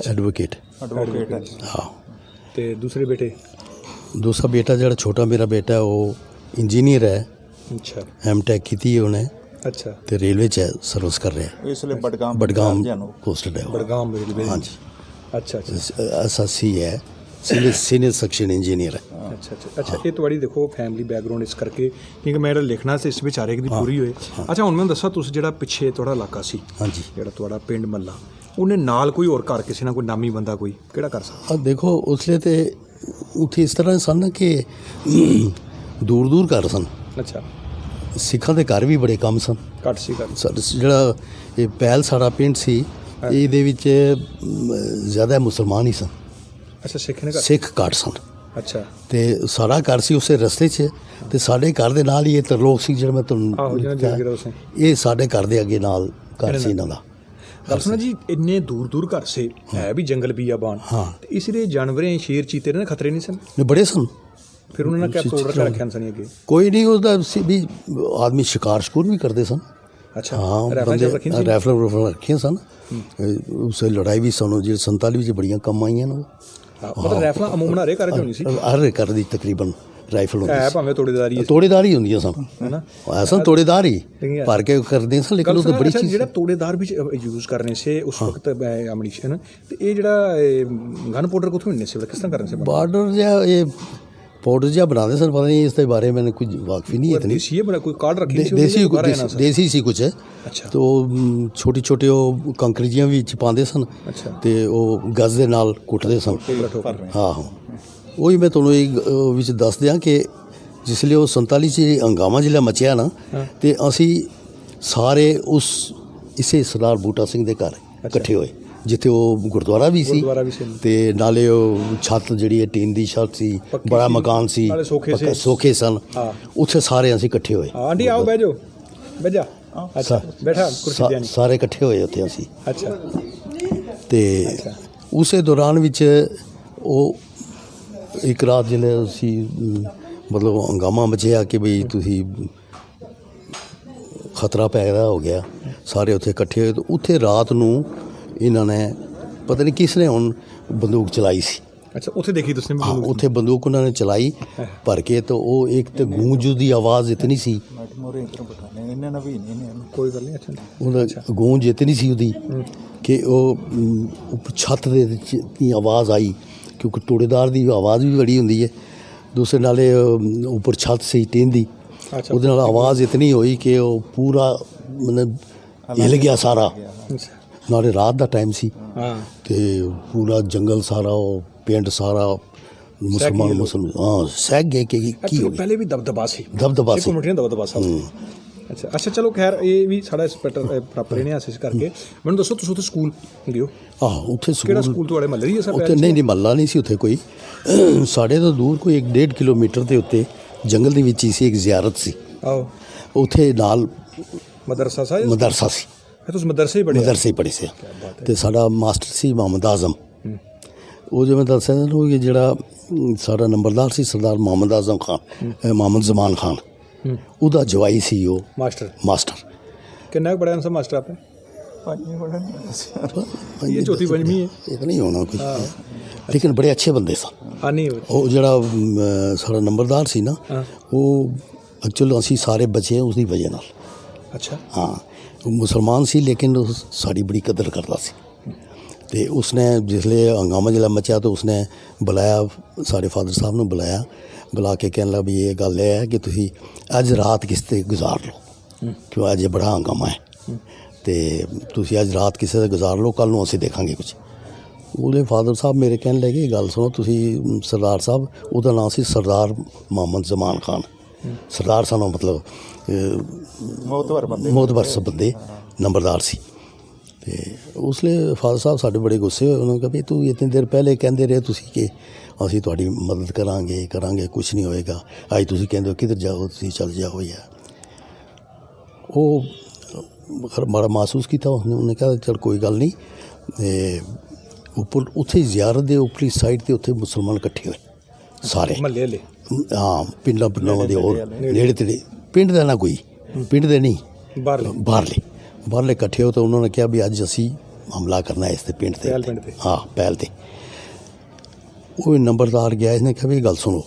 ਐਡਵੋਕੇਟ। ਐਡਵੋਕੇਟ। ਹਾਂ। ਤੇ ਦੂਸਰੇ ਬੇਟੇ? ਦੂਸਰਾ ਬੇਟਾ ਜਿਹੜਾ ਛੋਟਾ ਮੇਰਾ ਬੇਟਾ ਹੈ, ਉਹ ਇੰਜੀਨੀਅਰ ਹੈ। ਅੱਛਾ। ਐਮਟੈਕ ਕੀਤੀ ਹੈ ਉਹਨੇ ਅੱਛਾ। ਤੇ ਰੇਲਵੇ 'ਚ ਸਰਵਿਸ ਕਰ ਰਿਹਾ। ਇਸ ਲਈ ਬਡਗਾਮ ਪੋਸਟਡ ਹੈ ਉਹ। ਬਡਗਾਮ ਰੇਲਵੇ। ਹਾਂਜੀ। ਅੱਛਾ ਅੱਛਾ। ਐਸਐਸਸੀ ਹੈ, ਸੀਨੀਅਰ ਸੈਕਸ਼ਨ ਇੰਜੀਨੀਅਰ ਹੈ। ਅੱਛਾ ਅੱਛਾ ਅੱਛਾ। ਇਹ ਤੁਹਾਡੀ ਦੇਖੋ ਫੈਮਿਲੀ ਬੈਕਗ੍ਰਾਉਂਡ ਇਸ ਕਰਕੇ, ਕਿਉਂਕਿ ਮੈਂ ਜਿਹੜਾ ਲਿਖਣਾ ਸੀ ਇਸ ਵਿਚਾਰੇ ਦੀ ਪੂਰੀ ਹੋਏ। ਅੱਛਾ, ਹੁਣ ਮੈਨੂੰ ਦੱਸੋ, ਤੁਸੀਂ ਜਿਹੜਾ ਪਿੱਛੇ ਤੁਹਾਡਾ ਇਲਾਕਾ ਸੀ, ਹਾਂਜੀ, ਜਿਹੜਾ ਤੁਹਾਡਾ ਪਿੰਡ ਮੱਲਾ, ਉਹਨੇ ਨਾਲ ਕੋਈ ਹੋਰ ਘਰ ਕਿਸੇ ਨਾਲ ਕੋਈ ਨਾਮੀ ਬੰਦਾ ਕੋਈ ਕਿਹੜਾ ਕਰ ਸਕਦਾ? ਦੇਖੋ ਉਸਲੇ ਤੇ ਉੱਥੇ ਇਸ ਤਰ੍ਹਾਂ ਸਨ ਕਿ ਦੂਰ ਦੂਰ ਘਰ ਸਨ। ਅੱਛਾ। ਸਿੱਖਾਂ ਦੇ ਘਰ ਵੀ ਬੜੇ ਕਮ ਸਨ। ਘੱਟ ਸੀ ਘਰ। ਜਿਹੜਾ ਇਹ ਪਹਿਲ ਸਾਡਾ ਪਿੰਡ ਸੀ, ਇਹਦੇ ਵਿੱਚ ਜ਼ਿਆਦਾ ਮੁਸਲਮਾਨ ਹੀ ਸਨ। ਅੱਛਾ, ਸਿੱਖ ਨੇ ਘਰ? ਸਿੱਖ ਘੱਟ ਸਨ। ਅੱਛਾ। ਤੇ ਸਾਡਾ ਘਰ ਸੀ ਉਸੇ ਰਸਤੇ 'ਚ, ਤੇ ਸਾਡੇ ਘਰ ਦੇ ਨਾਲ ਹੀ ਇਹ ਤਰਲੋਕ ਸਿੰਘ ਜਿਹੜਾ ਮੈਂ ਤੁਹਾਨੂੰ, ਇਹ ਸਾਡੇ ਘਰ ਦੇ ਅੱਗੇ ਨਾਲ ਘਰ ਸੀ ਇਹਨਾਂ ਦਾ। ਗੱਲ ਸੁਣੋ ਜੀ, ਇੰਨੇ ਦੂਰ ਦੂਰ ਘਰ ਸੇ ਹੈ ਵੀ ਜੰਗਲ ਬੀਆਬਾਨ, ਤੇ ਇਸ ਲਈ ਜਾਨਵਰੇ ਸ਼ੇਰ ਚੀਤੇ ਦੇ ਖਤਰੇ ਨਹੀਂ ਸਨ? ਬੜੇ ਸਨ। ਫਿਰ ਉਹਨਾਂ ਨੇ ਕਿਆ ਤੋੜ ਕੇ ਰੱਖਿਆ ਸਨ ਅੱਗੇ? ਕੋਈ ਨਹੀਂ, ਉਹਦਾ ਸੀ ਵੀ ਆਦਮੀ ਸ਼ਿਕਾਰ ਸ਼ਕੂਰ ਵੀ ਕਰਦੇ ਸਨ। ਅੱਛਾ। ਹਾਂ, ਰਾਈਫਲ ਰੱਖੀਆਂ ਸਨ। ਉਸੇ ਲੜਾਈ ਵੀ ਸਾਨੂੰ ਜਿਹੜੀ 47 ਵਿੱਚ ਬੜੀਆਂ ਕੰਮ ਆਈਆਂ ਨੇ। ਮਤਲਬ ਰਾਈਫਲਾਂ ਅਮੂਮਨ ਹਰੇ ਘਰ 'ਚ ਹੋਣੀ ਸੀ? ਹਰ ਘਰ ਦੀ ਤਕਰੀਬਨ ਰਾਈਫਲ ਹੁੰਦੀ ਸੀ। ਭਾਵੇਂ ਤੋੜੇਦਾਰ ਹੀ ਹੁੰਦੀਆਂ ਸਨ, ਹੈ ਐਸਾ ਤੋੜੇਦਾਰ ਹੀ ਭਰ ਕੇ ਕਰਦੇ ਸਨ। ਲੇਕਿਨ ਉਹ ਤਾਂ ਬੜੀ ਚੀਜ਼, ਜਿਹੜਾ ਤੋੜੇਦਾਰ ਵੀ ਯੂਜ਼ ਕਰਨੇ ਸੀ ਉਸ ਵਕਤ ਐਮਨੀਸ਼ਨ, ਤੇ ਇਹ ਜਿਹੜਾ ਗਨ ਪਾਊਡਰ ਕਿੱਥੋਂ ਮਿਲਨੇ ਸੀ, ਕਿਸ ਤਰ੍ਹਾਂ ਕਰਨੇ ਸੀ? ਬਾਰਡਰ ਜਿਹਾ ਇਹ ਪਾਊਡਰ ਜਿਹਾ ਬਣਾਉਂਦੇ ਸਨ, ਪਤਾ ਨਹੀਂ ਇਸ ਦੇ ਬਾਰੇ ਮੈਨੂੰ ਕੁਝ ਵਾਕਫੀ ਨਹੀਂ ਇਤਨੀ। ਦੇਸੀ ਬਣਾ ਕੋਈ ਕਾਰਡ ਰੱਖੀ ਸੀ? ਦੇਸੀ ਸੀ ਕੁਝ। ਅੱਛਾ। ਤੋ ਛੋਟੀ ਛੋਟੀ ਉਹ ਕੰਕਰੀਆਂ ਵਿੱਚ ਪਾਉਂਦੇ ਸਨ। ਅੱਛਾ। ਤੇ ਉਹ ਗਜ਼ ਦੇ ਨਾਲ ਕੁੱਟਦੇ ਸਨ। ਹਾਂ, ਉਹੀ ਮੈਂ ਤੁਹਾਨੂੰ ਇਹ ਵਿੱਚ ਦੱਸ ਦਿਆਂ ਕਿ ਜਿਸ ਲਈ ਉਹ 47 'ਚ ਹੰਗਾਮਾ ਜਿਹੜਾ ਮਚਿਆ ਨਾ, ਤੇ ਅਸੀਂ ਸਾਰੇ ਉਸ ਇਸੇ ਸਰਦਾਰ ਬੂਟਾ ਸਿੰਘ ਦੇ ਘਰ ਇਕੱਠੇ ਹੋਏ, ਜਿੱਥੇ ਉਹ ਗੁਰਦੁਆਰਾ ਵੀ ਸੀ, ਤੇ ਨਾਲੇ ਉਹ ਛੱਤ ਜਿਹੜੀ ਟੀਨ ਦੀ ਛੱਤ ਸੀ, ਬੜਾ ਮਕਾਨ ਸੀ, ਸੋਖੇ ਸਨ। ਉੱਥੇ ਸਾਰੇ ਅਸੀਂ ਇਕੱਠੇ ਹੋਏ। ਆਂਟੀ ਆਓ, ਬਹਿ ਜਾਓ, ਬਹਿ ਜਾ। ਅੱਛਾ, ਬੈਠਾ ਕੁਰਸੀ ਤੇ। ਸਾਰੇ ਇਕੱਠੇ ਹੋਏ ਉੱਥੇ ਅਸੀਂ। ਅੱਛਾ। ਤੇ ਉਸੇ ਦੌਰਾਨ ਵਿੱਚ ਉਹ ਇੱਕ ਰਾਤ ਜਿਹੜੇ ਅਸੀਂ ਮਤਲਬ ਹੰਗਾਮਾ ਮਚਿਆ ਕਿ ਬਈ ਤੁਸੀਂ ਖਤਰਾ ਪੈਦਾ ਹੋ ਗਿਆ, ਸਾਰੇ ਉੱਥੇ ਇਕੱਠੇ ਹੋਏ। ਤੇ ਉੱਥੇ ਰਾਤ ਨੂੰ ਇਹਨਾਂ ਨੇ ਪਤਾ ਨਹੀਂ ਕਿਸ ਨੇ ਹੁਣ ਬੰਦੂਕ ਚਲਾਈ ਸੀ। ਅੱਛਾ ਉੱਥੇ ਦੇਖੀ ਤੁਸੀਂ हाँ उत्थे बंदूक उन्होंने चलाई भर के, तो वो एक तो गूंज दी आवाज़ इतनी सी, मोरे इधर बिठाने इन्हें ना भी नहीं ਕੋਈ ਗੱਲ ਨਹੀਂ। ਅੱਛਾ ਉਹਦਾ ਗੂੰਜ ਇਤਨੀ ਸੀ ਉਹਦੀ ਕਿ ਉਹ ਉੱਪਰ ਛੱਤ ਦੇ ਵਿੱਚ ਦੀ ਆਵਾਜ਼ ਆਈ, ਕਿਉਂਕਿ ਟੋੜੇਦਾਰ ਦੀ ਆਵਾਜ਼ ਵੀ ਬੜੀ ਹੁੰਦੀ ਹੈ। ਦੂਸਰੇ ਨਾਲੇ ਉੱਪਰ ਛੱਤ ਸੀ ਟੀਨ ਦੀ, ਅੱਛਾ ਉਹਦੇ ਨਾਲ ਆਵਾਜ਼ ਇਤਨੀ ਹੋਈ ਕਿ ਉਹ ਪੂਰਾ ਮਤਲਬ ਹਿੱਲ ਗਿਆ ਸਾਰਾ। ਨਾਲੇ ਰਾਤ ਦਾ ਟਾਈਮ ਸੀ ਹਾਂ ਤੇ ਪੂਰਾ ਜੰਗਲ ਸਾਰਾ, ਉਹ ਪਿੰਡ ਸਾਰਾ ਮੁਸਲਮਾਨ ਹਾਂ ਸਹਿ ਗਏ ਕਿ ਕੀ ਹੋ ਗਿਆ। ਪਹਿਲੇ ਵੀ ਦਬਦਬਾ ਸੀ, ਦਬਦਬਾ ਸੀ। ਕਮੇਟੀ ਦਾ ਦਬਦਬਾ ਸੀ। ਅੱਛਾ ਅੱਛਾ ਚਲੋ ਖੈਰ ਇਹ ਵੀ ਸਾਡਾ ਇੰਸਪੈਕਟਰ ਪ੍ਰਾਪਰ ਨੇ ਆਸਿਸ ਕਰਕੇ। ਮੈਨੂੰ ਦੱਸੋ ਤੁਸੀਂ ਉੱਥੇ ਸਕੂਲ ਗਏ ਹੋ? ਆਹ ਉੱਥੇ ਕਿਹੜਾ ਸਕੂਲ ਤੁਹਾਡੇ ਮਹੱਲੇ ਦੀ ਹੈ ਸਰ? ਉੱਥੇ ਨਹੀਂ ਮਹੱਲਾ ਨਹੀਂ ਸੀ ਉੱਥੇ ਕੋਈ, ਸਾਡੇ ਤੋਂ ਦੂਰ ਕੋਈ 1.5 ਕਿਲੋਮੀਟਰ ਦੇ ਉੱਤੇ ਜੰਗਲ ਦੇ ਵਿੱਚ ਹੀ ਸੀ ਇੱਕ ਜ਼ਿਆਰਤ ਸੀ। ਆਓ ਉੱਥੇ ਨਾਲ ਮਦਰਸਾ ਸਾਹਿਬ? ਮਦਰਸਾ ਸੀ। ਤੁਸੀਂ ਮਦਰਸੇ ਹੀ ਪੜ੍ਹੇ? ਮਦਰਸੇ ਹੀ ਪੜ੍ਹੇ ਸੀ। ਤੇ ਸਾਡਾ ਮਾਸਟਰ ਸੀ ਮੁਹੰਮਦ ਆਜ਼ਮ। ਉਹ ਜਿਵੇਂ ਦੱਸਿਆ ਤੁਹਾਨੂੰ ਕਿ ਜਿਹੜਾ ਸਾਡਾ ਨੰਬਰਦਾਰ ਸੀ ਸਰਦਾਰ ਮੁਹੰਮਦ ਆਜ਼ਮ ਖਾਨ, ਮੁਹੰਮਦ ਜ਼ਮਾਨ ਖਾਨ, ਉਹਦਾ ਜਵਾਈ ਸੀ ਉਹ ਮਾਸਟਰ। ਕਿੰਨਾ ਕੁ ਪੜ੍ਹਿਆ ਸਰ ਮਾਸਟਰ ਆਪਨੇ? पानी बड़ा नहीं ये चौथी पंजवीं है, ਇਹ ਨਹੀਂ ਹੋਣਾ ਕੁਝ, ਲੇਕਿਨ ਬੜੇ ਅੱਛੇ ਬੰਦੇ ਸਨ। ਹਾਂ ਨਹੀਂ ਉਹ ਜਿਹੜਾ ਸਾਡਾ ਨੰਬਰਦਾਰ ਸੀ ਨਾ, ਉਹ ਐਕਚੁਅਲੀ ਅਸੀਂ ਸਾਰੇ ਬਚੇ ਉਸ ਦੀ ਵਜ੍ਹਾ ਨਾਲ। ਅੱਛਾ ਹਾਂ ਉਹ ਮੁਸਲਮਾਨ ਸੀ, ਲੇਕਿਨ ਉਹ ਸਾਡੀ ਬੜੀ ਕਦਰ ਕਰਦਾ ਸੀ। ਤੇ ਉਸਨੇ ਜਿਸਲੇ ਹੰਗਾਮਾ ਜਿਹੜਾ ਮਚਿਆ ਤਾਂ ਉਸਨੇ ਬੁਲਾਇਆ, ਸਾਡੇ ਫਾਦਰ ਸਾਹਿਬ ਨੂੰ ਬੁਲਾਇਆ, ਬੁਲਾ ਕੇ ਕਹਿਣ ਲੱਗਾ ਵੀ ਇਹ ਗੱਲ ਇਹ ਹੈ ਕਿ ਤੁਸੀਂ ਅੱਜ ਰਾਤ ਕਿਸ 'ਤੇ ਗੁਜ਼ਾਰ ਲਓ, ਕਿਉਂ ਅੱਜ ਬੜਾ ਹੰਗਾਮਾ ਹੈ, ਤੇ ਤੁਸੀਂ ਅੱਜ ਰਾਤ ਕਿਸੇ 'ਤੇ ਗੁਜ਼ਾਰ ਲਓ, ਕੱਲ੍ਹ ਨੂੰ ਅਸੀਂ ਦੇਖਾਂਗੇ ਕੁਝ। ਉਹਦੇ ਫਾਦਰ ਸਾਹਿਬ ਮੇਰੇ ਕਹਿਣ ਲੱਗੇ ਗੱਲ ਸੁਣੋ ਤੁਸੀਂ ਸਰਦਾਰ ਸਾਹਿਬ, ਉਹਦਾ ਨਾਮ ਸੀ ਸਰਦਾਰ ਮੁਹੰਮਦ ਜ਼ਮਾਨ ਖਾਨ। ਸਰਦਾਰ ਸਾਨੂੰ ਮਤਲਬ ਮੋਤਬਰ ਬੰਦੇ ਨੰਬਰਦਾਰ ਸੀ। ਤੇ ਉਸ ਲਈ ਫਾਦਰ ਸਾਹਿਬ ਸਾਡੇ ਬੜੇ ਗੁੱਸੇ ਹੋਏ। ਉਹਨਾਂ ਨੇ ਕਿਹਾ ਵੀ ਤੂੰ ਇਤਨੀ ਦੇਰ ਪਹਿਲੇ ਕਹਿੰਦੇ ਰਹੇ ਤੁਸੀਂ ਕਿ ਅਸੀਂ ਤੁਹਾਡੀ ਮਦਦ ਕਰਾਂਗੇ ਕੁਛ ਨਹੀਂ ਹੋਏਗਾ, ਅੱਜ ਤੁਸੀਂ ਕਹਿੰਦੇ ਹੋ ਕਿੱਧਰ ਜਾਓ, ਤੁਸੀਂ ਚੱਲ ਜਾਓ ਯਾਰ। ਉਹ ਬੜਾ ਮਹਿਸੂਸ ਕੀਤਾ ਉਹਨੇ ਕਿਹਾ ਚਲ ਕੋਈ ਗੱਲ ਨਹੀਂ। ਉੱਪਰ ਉੱਥੇ ਜ਼ਿਆਰਤ ਦੇ ਉੱਪਰਲੀ ਸਾਈਡ 'ਤੇ ਉੱਥੇ ਮੁਸਲਮਾਨ ਇਕੱਠੇ ਹੋਏ ਸਾਰੇ ਮਹੱਲੇ ਵਾਲੇ। ਹਾਂ ਪਿੰਡਾਂ ਦੇ ਹੋਰ ਨੇੜੇ ਤੇੜੇ, ਪਿੰਡ ਦਾ ਨਾ ਕੋਈ, ਪਿੰਡ ਦੇ ਨਹੀਂ ਬਾਹਰਲੇ ਇਕੱਠੇ ਹੋ। ਤਾਂ ਉਹਨਾਂ ਨੇ ਕਿਹਾ ਵੀ ਅੱਜ ਅਸੀਂ ਹਮਲਾ ਕਰਨਾ ਇਸ ਤੇ ਪਿੰਡ 'ਤੇ। ਹਾਂ ਪਹਿਲ 'ਤੇ ਉਹ ਨੰਬਰਦਾਰ ਗਿਆ, ਇਸਨੇ ਕਿਹਾ ਵੀ ਗੱਲ ਸੁਣੋ,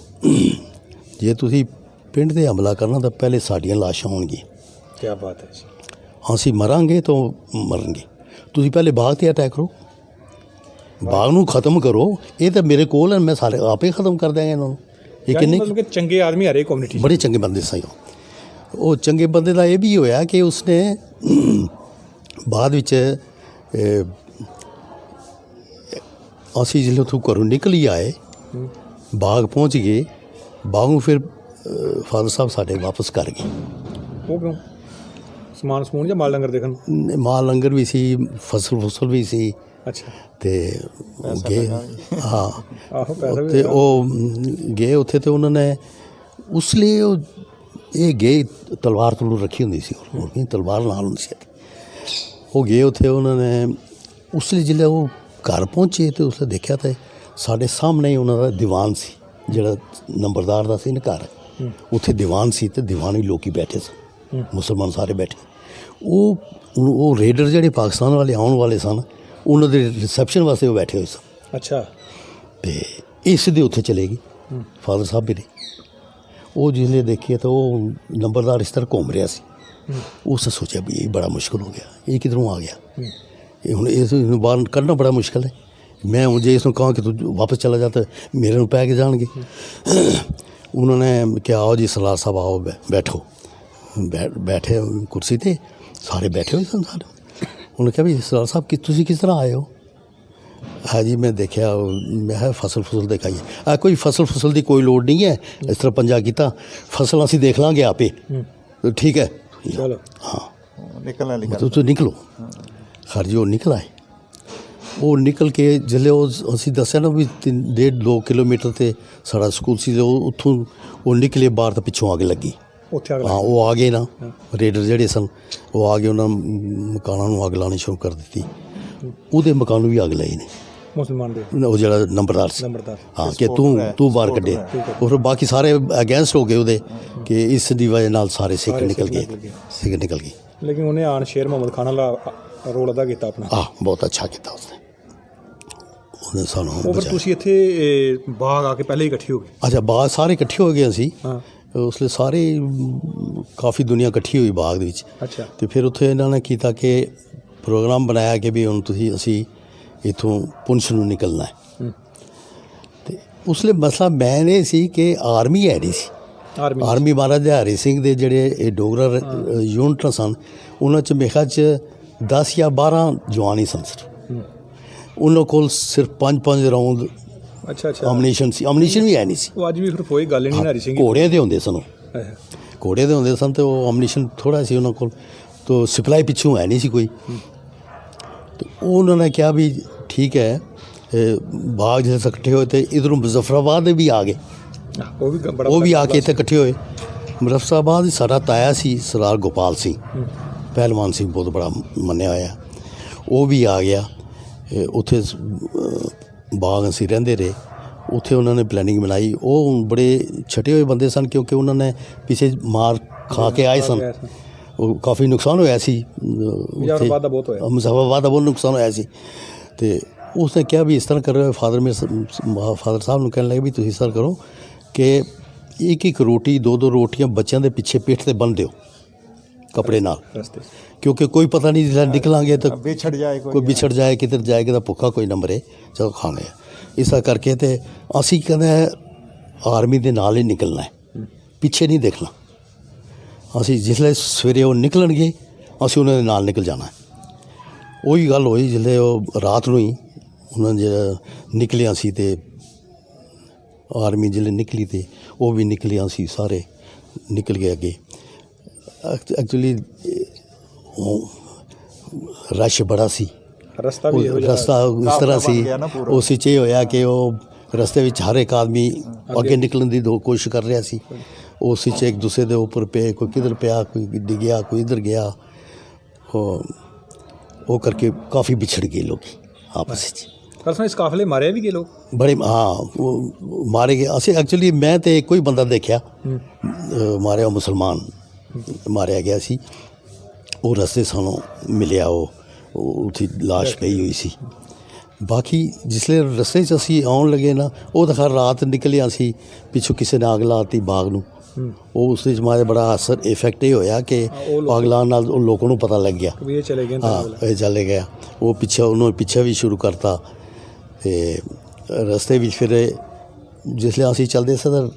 ਜੇ ਤੁਸੀਂ ਪਿੰਡ 'ਤੇ ਹਮਲਾ ਕਰਨਾ ਤਾਂ ਪਹਿਲੇ ਸਾਡੀਆਂ ਲਾਸ਼ਾਂ ਹੋਣਗੀਆਂ। ਕੀ ਬਾਤ ਹੈ ਜੀ। ਅਸੀਂ ਮਰਾਂਗੇ ਤਾਂ ਮਰਾਂਗੇ, ਤੁਸੀਂ ਪਹਿਲੇ ਬਾਗ 'ਤੇ ਅਟੈਕ ਕਰੋ, ਬਾਗ ਨੂੰ ਖ਼ਤਮ ਕਰੋ। ਇਹ ਤਾਂ ਮੇਰੇ ਕੋਲ ਮੈਂ ਸਾਰੇ ਆਪੇ ਖ਼ਤਮ ਕਰ ਦਿਆਂਗੇ ਇਹਨਾਂ ਨੂੰ। ਇਹ ਕਿੰਨੇ ਚੰਗੇ ਆਦਮੀ ਹਰੇ ਕਮਿਊਨਿਟੀ, ਬੜੇ ਚੰਗੇ ਬੰਦੇ ਸਨ। ਉਹ ਚੰਗੇ ਬੰਦੇ ਦਾ ਇਹ ਵੀ ਹੋਇਆ ਕਿ ਉਸਨੇ ਬਾਅਦ ਵਿੱਚ ਅਸੀਂ ਜਦੋਂ ਉੱਥੋਂ ਘਰੋਂ ਨਿਕਲ ਹੀ ਆਏ, ਬਾਗ ਪਹੁੰਚ ਗਏ, ਬਾਗ ਨੂੰ ਫਿਰ ਫਾਦਰ ਸਾਹਿਬ ਸਾਡੇ ਵਾਪਸ ਕਰ ਗਏ। ਉਹ ਕਿਉਂ? ਸਮਾਨ ਸਮੂਨ ਜਾਂ ਮਾਲ ਲੰਗਰ ਦੇਖਣ? ਮਾਲ ਲੰਗਰ ਵੀ ਸੀ, ਫਸਲ ਵੀ ਸੀ। ਅੱਛਾ ਤੇ ਗਏ, ਹਾਂ ਆਹੋ ਪੈਸਾ ਤੇ ਉਹ ਗਏ ਉੱਥੇ ਤੇ ਉਹਨਾਂ ਨੇ ਉਸ ਲਈ ਉਹ ਇਹ ਗਏ ਤਲਵਾਰ ਰੱਖੀ ਹੁੰਦੀ ਸੀ, ਹੋਰ ਕੀ ਤਲਵਾਰ ਨਾਲ ਹੁੰਦੀ ਸੀ। ਉਹ ਗਏ ਉੱਥੇ, ਉਹਨਾਂ ਨੇ ਉਸ ਲਈ ਜਿਹੜੇ ਉਹ ਘਰ ਪਹੁੰਚੇ ਤੇ ਉਸਨੇ ਦੇਖਿਆ ਤੇ ਸਾਡੇ ਸਾਹਮਣੇ ਹੀ ਉਹਨਾਂ ਦਾ ਦੀਵਾਨ ਸੀ, ਜਿਹੜਾ ਨੰਬਰਦਾਰ ਦਾ ਸੀ ਨਾ ਘਰ, ਉੱਥੇ ਦੀਵਾਨ ਸੀ ਤੇ ਦੀਵਾਨ ਵੀ ਲੋਕੀ ਬੈਠੇ ਸਨ, ਮੁਸਲਮਾਨ ਸਾਰੇ ਬੈਠੇ। ਉਹ ਰੇਡਰ ਜਿਹੜੇ ਪਾਕਿਸਤਾਨ ਵਾਲੇ ਆਉਣ ਵਾਲੇ ਸਨ, ਉਹਨਾਂ ਦੇ ਰਿਸੈਪਸ਼ਨ ਵਾਸਤੇ ਉਹ ਬੈਠੇ ਹੋਏ ਸਨ। ਅੱਛਾ ਤੇ ਇਸ ਦੇ ਉੱਥੇ ਚਲੇ ਗਏ ਫਾਦਰ ਸਾਹਿਬ ਵੀ। ਉਹ ਜਿਸਲੇ ਦੇਖਿਆ ਤਾਂ ਉਹ ਨੰਬਰਦਾਰ ਇਸ ਤਰ੍ਹਾਂ ਘੁੰਮ ਰਿਹਾ ਸੀ। ਉਸ ਨੇ ਸੋਚਿਆ ਵੀ ਇਹ ਬੜਾ ਮੁਸ਼ਕਿਲ ਹੋ ਗਿਆ, ਇਹ ਕਿੱਧਰੋਂ ਆ ਗਿਆ, ਇਹ ਹੁਣ ਇਸ ਨੂੰ ਬਾਹਰ ਕੱਢਣਾ ਬੜਾ ਮੁਸ਼ਕਿਲ ਹੈ। ਮੈਂ ਹੁਣ ਜੇ ਇਸ ਨੂੰ ਕਹਾਂ ਕਿ ਤੂੰ ਵਾਪਸ ਚਲਾ ਜਾ ਤਾਂ ਮੇਰੇ ਨੂੰ ਪੈ ਕੇ ਜਾਣਗੇ। ਉਹਨਾਂ ਨੇ ਕਿਹਾ ਆਓ ਜੀ ਸਰਦਾਰ ਸਾਹਿਬ ਆਓ, ਬੈਠੋ। ਬੈਠੇ ਕੁਰਸੀ 'ਤੇ ਸਾਰੇ ਬੈਠੇ ਹੋਏ ਸਨ ਸਾਰੇ। ਉਹਨੇ ਕਿਹਾ ਵੀ ਸਰਦਾਰ ਸਾਹਿਬ ਕਿ ਤੁਸੀਂ ਕਿਸ ਤਰ੍ਹਾਂ ਆਏ ਹੋ? ਹਾਂ ਜੀ ਮੈਂ ਦੇਖਿਆ, ਮੈਂ ਕਿਹਾ ਫਸਲ ਦਿਖਾਈਏ। ਕੋਈ ਫਸਲ ਦੀ ਕੋਈ ਲੋੜ ਨਹੀਂ ਹੈ, ਇਸ ਤਰ੍ਹਾਂ ਪੰਜਾ ਕੀਤਾ, ਫਸਲ ਅਸੀਂ ਦੇਖ ਲਾਂਗੇ ਆਪੇ, ਠੀਕ ਹੈ ਚਲੋ। ਹਾਂ ਨਿਕਲਣਾ ਤੁਸੀਂ ਨਿਕਲੋ। ਖੈਰ ਜੀ ਉਹ ਨਿਕਲ ਆਏ। ਉਹ ਨਿਕਲ ਕੇ ਜਿਹੜੇ ਉਹ ਅਸੀਂ ਦੱਸਿਆ ਨਾ ਵੀ 1.5-2 ਕਿਲੋਮੀਟਰ 'ਤੇ ਸਾਡਾ ਸਕੂਲ ਸੀ, ਉਹ ਉੱਥੋਂ ਉਹ ਨਿਕਲੇ ਬਾਹਰ ਤਾਂ ਪਿੱਛੋਂ ਅੱਗ ਲੱਗੀ। ਹਾਂ ਉਹ ਆ ਗਏ ਨਾ ਰੇਡਰ ਜਿਹੜੇ ਸਨ, ਉਹ ਆ ਗਏ, ਉਹਨਾਂ ਮਕਾਨਾਂ ਨੂੰ ਅੱਗ ਲਾਉਣੀ ਸ਼ੁਰੂ ਕਰ ਦਿੱਤੀ। ਉਹਦੇ ਮਕਾਨ ਨੂੰ ਵੀ ਅੱਗ ਲਾਈ ਨੇ ਮੁਸਲਮਾਨ ਦੇ, ਉਹ ਜਿਹੜਾ ਨੰਬਰਦਾਰ ਸੀ। ਹਾਂ ਕਿ ਤੂੰ ਬਾਹਰ ਕੱਢੇ। ਉਹ ਫਿਰ ਬਾਕੀ ਸਾਰੇ ਅਗੇਂਸਟ ਹੋ ਗਏ ਉਹਦੇ, ਕਿ ਇਸ ਦੀ ਵਜ੍ਹਾ ਨਾਲ ਸਾਰੇ ਸਿੱਖ ਨਿਕਲ ਗਏ। ਲੇਕਿਨ ਉਹਨੇ ਆਣ ਸ਼ੇਰ ਮੁਹੰਮਦ ਖਾਨ ਵਾਲਾ ਰੋਲ ਅਦਾ ਕੀਤਾ ਆਪਣਾ। ਬਹੁਤ ਅੱਛਾ ਕੀਤਾ ਉਸਨੇ। ਉਹਨੇ ਸਾਨੂੰ ਉਹ ਫਿਰ ਬਚਾਇਆ। ਤੁਸੀਂ ਇੱਥੇ ਬਾਗ ਆ ਕੇ ਪਹਿਲੇ ਹੀ ਇਕੱਠੇ ਹੋ ਗਏ? ਅੱਛਾ, ਬਾਗ ਸਾਰੇ ਇਕੱਠੇ ਹੋ ਗਏ ਅਸੀਂ। ਹਾਂ। ਉਸ ਲਈ ਸਾਰੇ ਕਾਫੀ ਦੁਨੀਆ ਇਕੱਠੀ ਹੋਈ ਬਾਗ ਦੇ ਵਿੱਚ। ਅੱਛਾ। ਤੇ ਫਿਰ ਉੱਥੇ ਇਹਨਾਂ ਨੇ ਕੀਤਾ ਕਿ ਪ੍ਰੋਗਰਾਮ ਬਣਾਇਆ ਕਿ ਵੀ ਹੁਣ ਅਸੀਂ ਇੱਥੋਂ ਪੁੰਛ ਨੂੰ ਨਿਕਲਣਾ ਹੈ। ਤੇ ਉਸ ਲਈ ਮਸਲਾ ਮੈਨ ਇਹ ਸੀ ਕਿ ਆਰਮੀ ਹੈ ਨਹੀਂ ਸੀ। ਆਰਮੀ ਮਹਾਰਾਜਾ ਹਰੀ ਸਿੰਘ ਦੇ ਜਿਹੜੇ ਇਹ ਡੋਗਰਾ ਯੂਨਿਟ ਸਨ, ਉਹਨਾਂ 'ਚ ਮੇਖਾ 'ਚ 10 ਜਾਂ 12 ਜਵਾਨ ਹੀ ਸਨ ਸਰ। ਉਹਨਾਂ ਕੋਲ ਸਿਰਫ 5 ਰਾਊਂਡ ਅੱਛਾ ਅਮਨੀਸ਼ਨ ਸੀ। ਅਮਨੀਸ਼ਨ ਵੀ ਹੈ ਨਹੀਂ ਸੀ। ਉਹ ਅੱਜ ਵੀ ਫਿਰ ਕੋਈ ਗੱਲ ਨਹੀਂ ਹਰੀ ਸਿੰਘ ਘੋੜਿਆਂ ਦੇ ਹੁੰਦੇ ਸਨ, ਘੋੜੇ ਦੇ ਹੁੰਦੇ ਸਨ, ਤੇ ਉਹ ਅਮਨੀਸ਼ਨ ਥੋੜ੍ਹਾ ਸੀ ਉਹਨਾਂ ਕੋਲ, ਤਾਂ ਸਪਲਾਈ ਪਿੱਛੋਂ ਹੈ ਨਹੀਂ ਸੀ ਕੋਈ। ਤੇ ਉਹਨਾਂ ਨੇ ਕਿਹਾ ਵੀ ਠੀਕ ਹੈ, ਬਾਗ ਜਿਹੜੇ ਇਕੱਠੇ ਹੋਏ ਤੇ ਇੱਧਰੋਂ ਮੁਜ਼ੱਫਰਾਬਾਦ ਦੇ ਵੀ ਆ ਗਏ। ਉਹ ਵੀ ਆ ਕੇ ਇੱਥੇ ਇਕੱਠੇ ਹੋਏ। ਮੁਜ਼ੱਫਰਾਬਾਦ ਸਾਡਾ ਤਾਇਆ ਸੀ ਸਰਦਾਰ ਗੋਪਾਲ ਸਿੰਘ, ਪਹਿਲਵਾਨ ਸਿੰਘ, ਬਹੁਤ ਬੜਾ ਮੰਨਿਆ ਹੋਇਆ। ਉਹ ਵੀ ਆ ਗਿਆ। ਉੱਥੇ ਬਾਗ ਅਸੀਂ ਰਹਿੰਦੇ ਰਹੇ। ਉੱਥੇ ਉਹਨਾਂ ਨੇ ਪਲੈਨਿੰਗ ਬਣਾਈ। ਉਹ ਬੜੇ ਛਟੇ ਹੋਏ ਬੰਦੇ ਸਨ, ਕਿਉਂਕਿ ਉਹਨਾਂ ਨੇ ਪਿੱਛੇ ਮਾਰ ਖਾ ਕੇ ਆਏ ਸਨ। ਉਹ ਕਾਫੀ ਨੁਕਸਾਨ ਹੋਇਆ ਸੀ। ਮੁਜ਼ੱਫਰਾਬਾਦ ਦਾ ਬਹੁਤ ਨੁਕਸਾਨ ਹੋਇਆ ਸੀ। ਤੇ ਉਸਨੇ ਕਿਹਾ ਵੀ ਇਸ ਤਰ੍ਹਾਂ ਕਰੋ। ਫਾਦਰ ਸਾਹਿਬ ਨੂੰ ਕਹਿਣ ਲੱਗੇ ਵੀ ਤੁਸੀਂ ਸਰ ਕਰੋ ਕਿ ਇੱਕ ਰੋਟੀ 2 ਰੋਟੀਆਂ ਬੱਚਿਆਂ ਦੇ ਪਿੱਛੇ ਪਿੱਠ ਤੇ ਬੰਨ੍ਹ ਦਿਓ ਕੱਪੜੇ ਨਾਲ, ਕਿਉਂਕਿ ਕੋਈ ਪਤਾ ਨਹੀਂ ਜਿਹੜਾ ਨਿਕਲਾਂਗੇ ਤਾਂ ਕੋਈ ਵਿਛੜ ਜਾਏ, ਕਿਧਰ ਜਾਏਗਾ ਤਾਂ ਭੁੱਖਾ ਕੋਈ ਨਾ ਮਰੇ, ਚਲੋ ਖਾਣੇ। ਇਸਾ ਕਰਕੇ ਤੇ ਅਸੀਂ ਕਹਿੰਦੇ ਆਰਮੀ ਦੇ ਨਾਲ ਹੀ ਨਿਕਲਣਾ ਹੈ, ਪਿੱਛੇ ਨਹੀਂ ਦੇਖਣਾ। ਅਸੀਂ ਜਿਸਲੇ ਸਵੇਰੇ ਉਹ ਨਿਕਲਣਗੇ ਅਸੀਂ ਉਹਨਾਂ ਦੇ ਨਾਲ ਨਿਕਲ ਜਾਣਾ ਹੈ। ਉਹੀ ਗੱਲ ਹੋਈ ਜਿਸਲੇ ਉਹ ਰਾਤ ਨੂੰ ਹੀ ਉਹਨਾਂ ਜਿਹੜਾ ਨਿਕਲਿਆ ਸੀ, ਤੇ ਆਰਮੀ ਜਿਸਲੇ ਨਿਕਲੀ ਤੇ ਉਹ ਵੀ ਨਿਕਲਿਆ ਸੀ, ਸਾਰੇ ਨਿਕਲ ਗਏ ਅੱਗੇ। ਐਕਚੁਅਲੀ ਰਸ਼ ਬੜਾ ਸੀ, ਰਸਤਾ ਇਸ ਤਰ੍ਹਾਂ ਸੀ। ਉਸ 'ਚ ਇਹ ਹੋਇਆ ਕਿ ਉਹ ਰਸਤੇ ਵਿੱਚ ਹਰ ਇੱਕ ਆਦਮੀ ਅੱਗੇ ਨਿਕਲਣ ਦੀ ਕੋਸ਼ਿਸ਼ ਕਰ ਰਿਹਾ ਸੀ। ਉਸ 'ਚ ਇੱਕ ਦੂਸਰੇ ਦੇ ਉੱਪਰ ਪਏ, ਕੋਈ ਕਿੱਧਰ ਪਿਆ, ਕੋਈ ਡਿੱਗਿਆ, ਕੋਈ ਇੱਧਰ ਗਿਆ। ਉਹ ਕਰਕੇ ਕਾਫੀ ਵਿਛੜ ਗਏ ਲੋਕ ਆਪਸ ਵਿੱਚ। ਇਸ ਕਾਫਲੇ ਮਾਰੇ ਵੀ ਗਏ ਲੋਕ ਬੜੇ। ਹਾਂ, ਉਹ ਮਾਰੇ ਗਏ। ਅਸੀਂ ਐਕਚੁਅਲੀ ਮੈਂ ਤਾਂ ਇੱਕੋ ਹੀ ਬੰਦਾ ਦੇਖਿਆ ਮਾਰਿਆ, ਉਹ ਮੁਸਲਮਾਨ ਮਾਰਿਆ ਗਿਆ ਸੀ। ਉਹ ਰਸਤੇ ਸਾਨੂੰ ਮਿਲਿਆ, ਉਹ ਉੱਥੇ ਲਾਸ਼ ਪਈ ਹੋਈ ਸੀ। ਬਾਕੀ ਜਿਸਲੇ ਰਸਤੇ 'ਚ ਅਸੀਂ ਆਉਣ ਲੱਗੇ ਨਾ, ਉਹ ਤਾਂ ਖੈਰ ਰਾਤ ਨਿਕਲਿਆ ਸੀ, ਪਿੱਛੋਂ ਕਿਸੇ ਨੇ ਅੱਗ ਲਾਤੀ ਬਾਗ ਨੂੰ। ਉਹ ਉਸ ਵਿੱਚ ਮਾਰੇ ਬੜਾ ਅਸਰ ਇਫੈਕਟ ਇਹ ਹੋਇਆ ਕਿ ਅੱਗ ਲਾਉਣ ਨਾਲ ਉਹ ਲੋਕਾਂ ਨੂੰ ਪਤਾ ਲੱਗ ਗਿਆ ਵੀ ਇਹ ਚਲੇ ਗਏ। ਹਾਂ, ਇਹ ਚਲੇ ਗਿਆ। ਉਹ ਉਹਨੂੰ ਪਿੱਛੇ ਵੀ ਸ਼ੁਰੂ ਕਰਤਾ। ਤੇ ਰਸਤੇ ਵਿੱਚ ਫਿਰ ਜਿਸਲੇ ਅਸੀਂ ਚੱਲਦੇ ਸੀ ਤਾਂ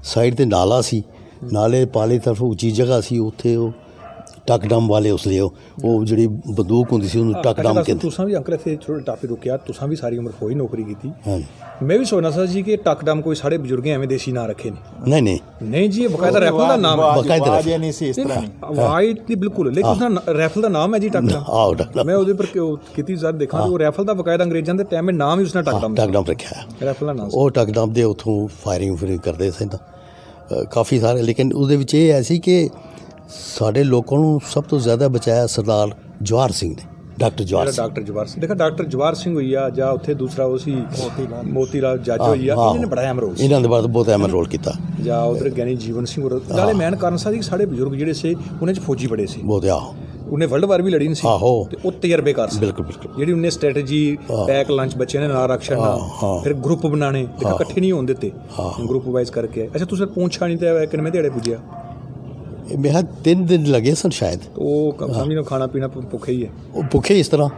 ਸਾਈਡ 'ਤੇ ਨਾਲਾ ਸੀ, ਨਾਲੇ ਪਾਲੇ ਤਰਫ ਉੱਚੀ ਜਗ੍ਹਾ ਸੀ। ਉੱਥੇ ਉਹ ਟੱਕ ਡੰਮ ਵਾਲੇ ਉਸ ਲਈ ਉਹ ਜਿਹੜੀ ਬੰਦੂਕ ਹੁੰਦੀ ਸੀ ਉਹਨੂੰ ਟੱਕ ਡੰਮ ਕਹਿੰਦੇ। ਤੁਸੀਂ ਵੀ ਅੰਕਲ ਇੱਥੇ ਥੋੜ੍ਹੇ ਟਾਪੇ ਰੁਕਿਆ, ਤੁਸੀਂ ਵੀ ਸਾਰੀ ਉਮਰ ਫੌਜੀ ਨੌਕਰੀ ਕੀਤੀ। ਹਾਂ, ਮੈਂ ਵੀ ਸੋਚਣਾ ਸੀ ਜੀ ਕਿ ਟੱਕ ਡੰਮ ਕੋਈ ਸਾਡੇ ਬਜ਼ੁਰਗ ਐਵੇਂ ਦੇਸੀ ਨਾਂ ਰੱਖੇ ਨੇ। ਨਹੀਂ ਜੀ, ਬਕਾਇਦਾ ਰੈਫਲ ਦਾ ਨਾਮ ਹੈ। ਬਕਾਇਦਾ ਨਹੀਂ ਸੀ ਇਸ ਤਰ੍ਹਾਂ ਆਵਾਜ਼ ਨਹੀਂ ਬਿਲਕੁਲ, ਲੇਕਿਨ ਰੈਫਲ ਦਾ ਨਾਮ ਹੈ ਜੀ ਟੱਕ ਡੰਮ। ਮੈਂ ਉਹਦੇ ਪਰ ਕੀਤੀ ਜ਼ਰ ਦੇਖਾਂ, ਉਹ ਰੈਫਲ ਦਾ ਬਕਾਇਦਾ ਅੰਗਰੇਜ਼ਾਂ ਦੇ ਟਾਈਮ ਨਾਮ ਹੀ ਉਸਨੇ ਟੱਕ ਡੰਮ ਰੱਖਿਆ। ਰੈਫਲ ਦਾ ਨਾਮ ਉਹ ਟੱਕ ਡੰਮ ਦੇ ਉੱਥੋਂ ਫਾਇਰਿੰਗ ਕਰਦੇ ਸੀ ਤਾਂ ਕਾਫੀ ਸਾਰੇ। ਲੇਕਿਨ ਉਹਦੇ ਵਿੱਚ ਇਹ ਐਸੀ ਕਿ ਸਾਡੇ ਲੋਕਾਂ ਨੂੰ ਸਭ ਤੋਂ ਜ਼ਿਆਦਾ ਬਚਾਇਆ ਸਰਦਾਰ ਜਵਾਹਰ ਸਿੰਘ ਨੇ, ਡਾਕਟਰ ਜਵਾਹਰ ਸਿੰਘ। ਦੇਖੋ ਡਾਕਟਰ ਜਵਾਹਰ ਸਿੰਘ ਹੋਈ ਆ, ਜਾਂ ਉੱਥੇ ਦੂਸਰਾ ਉਹ ਸੀ ਮੋਤੀ ਲਾਲ ਜੱਜ ਹੋਈ ਆ, ਇਹਨਾਂ ਨੇ ਬੜਾ ਅਹਿਮ ਰੋਲ, ਇਹਨਾਂ ਦੇ ਬਾਰੇ ਬਹੁਤ ਅਹਿਮ ਰੋਲ ਕੀਤਾ। ਜਾਂ ਉਧਰ ਗਿਆਨੀ ਜੀਵਨ ਸਿੰਘ ਨਾਲੇ ਮੈਨ ਕਾਰਨ ਸਾਹਿਬ ਜੀ, ਸਾਡੇ ਬਜ਼ੁਰਗ ਜਿਹੜੇ ਸੀ ਉਹਨਾਂ 'ਚ ਫੌਜੀ ਬੜੇ ਸੀ ਬਹੁਤ। ਉਹਨੇ ਵਰਲਡ ਵਾਰ ਵੀ ਲੜੀ ਨਹੀਂ ਸੀ। ਤੇ ਉਹ ਤਜਰਬੇਕਾਰ ਸੀ ਬਿਲਕੁਲ। ਜਿਹੜੀ ਉਹਨੇ ਸਟ੍ਰੈਟਜੀ, ਪੈਕ ਲੰਚ ਬੱਚਿਆਂ ਨੇ ਨਾਲ ਰੱਖ ਛੱਡਣਾ, ਫਿਰ ਗਰੁੱਪ ਬਣਾਉਣੇ, ਇਕੱਠੇ ਨਹੀਂ ਹੋਣ ਦਿੱਤੇ, ਗਰੁੱਪ ਵਾਈਜ਼ ਕਰਕੇ। ਅੱਛਾ, ਤੁਸੀਂ ਪਹੁੰਚਾ ਨਹੀਂ ਤੇ ਕਿੰਨੇ ਦਿਹਾੜੇ ਪੁੱਜਿਆ? ਮੇਰਾ 3 ਦਿਨ ਲੱਗੇ ਸਨ ਸ਼ਾਇਦ। ਉਹ ਸਮਝ ਲਓ ਖਾਣਾ ਪੀਣਾ ਭੁੱਖੇ ਹੀ ਹੈ। ਉਹ ਭੁੱਖੇ ਇਸ ਤਰ੍ਹਾਂ।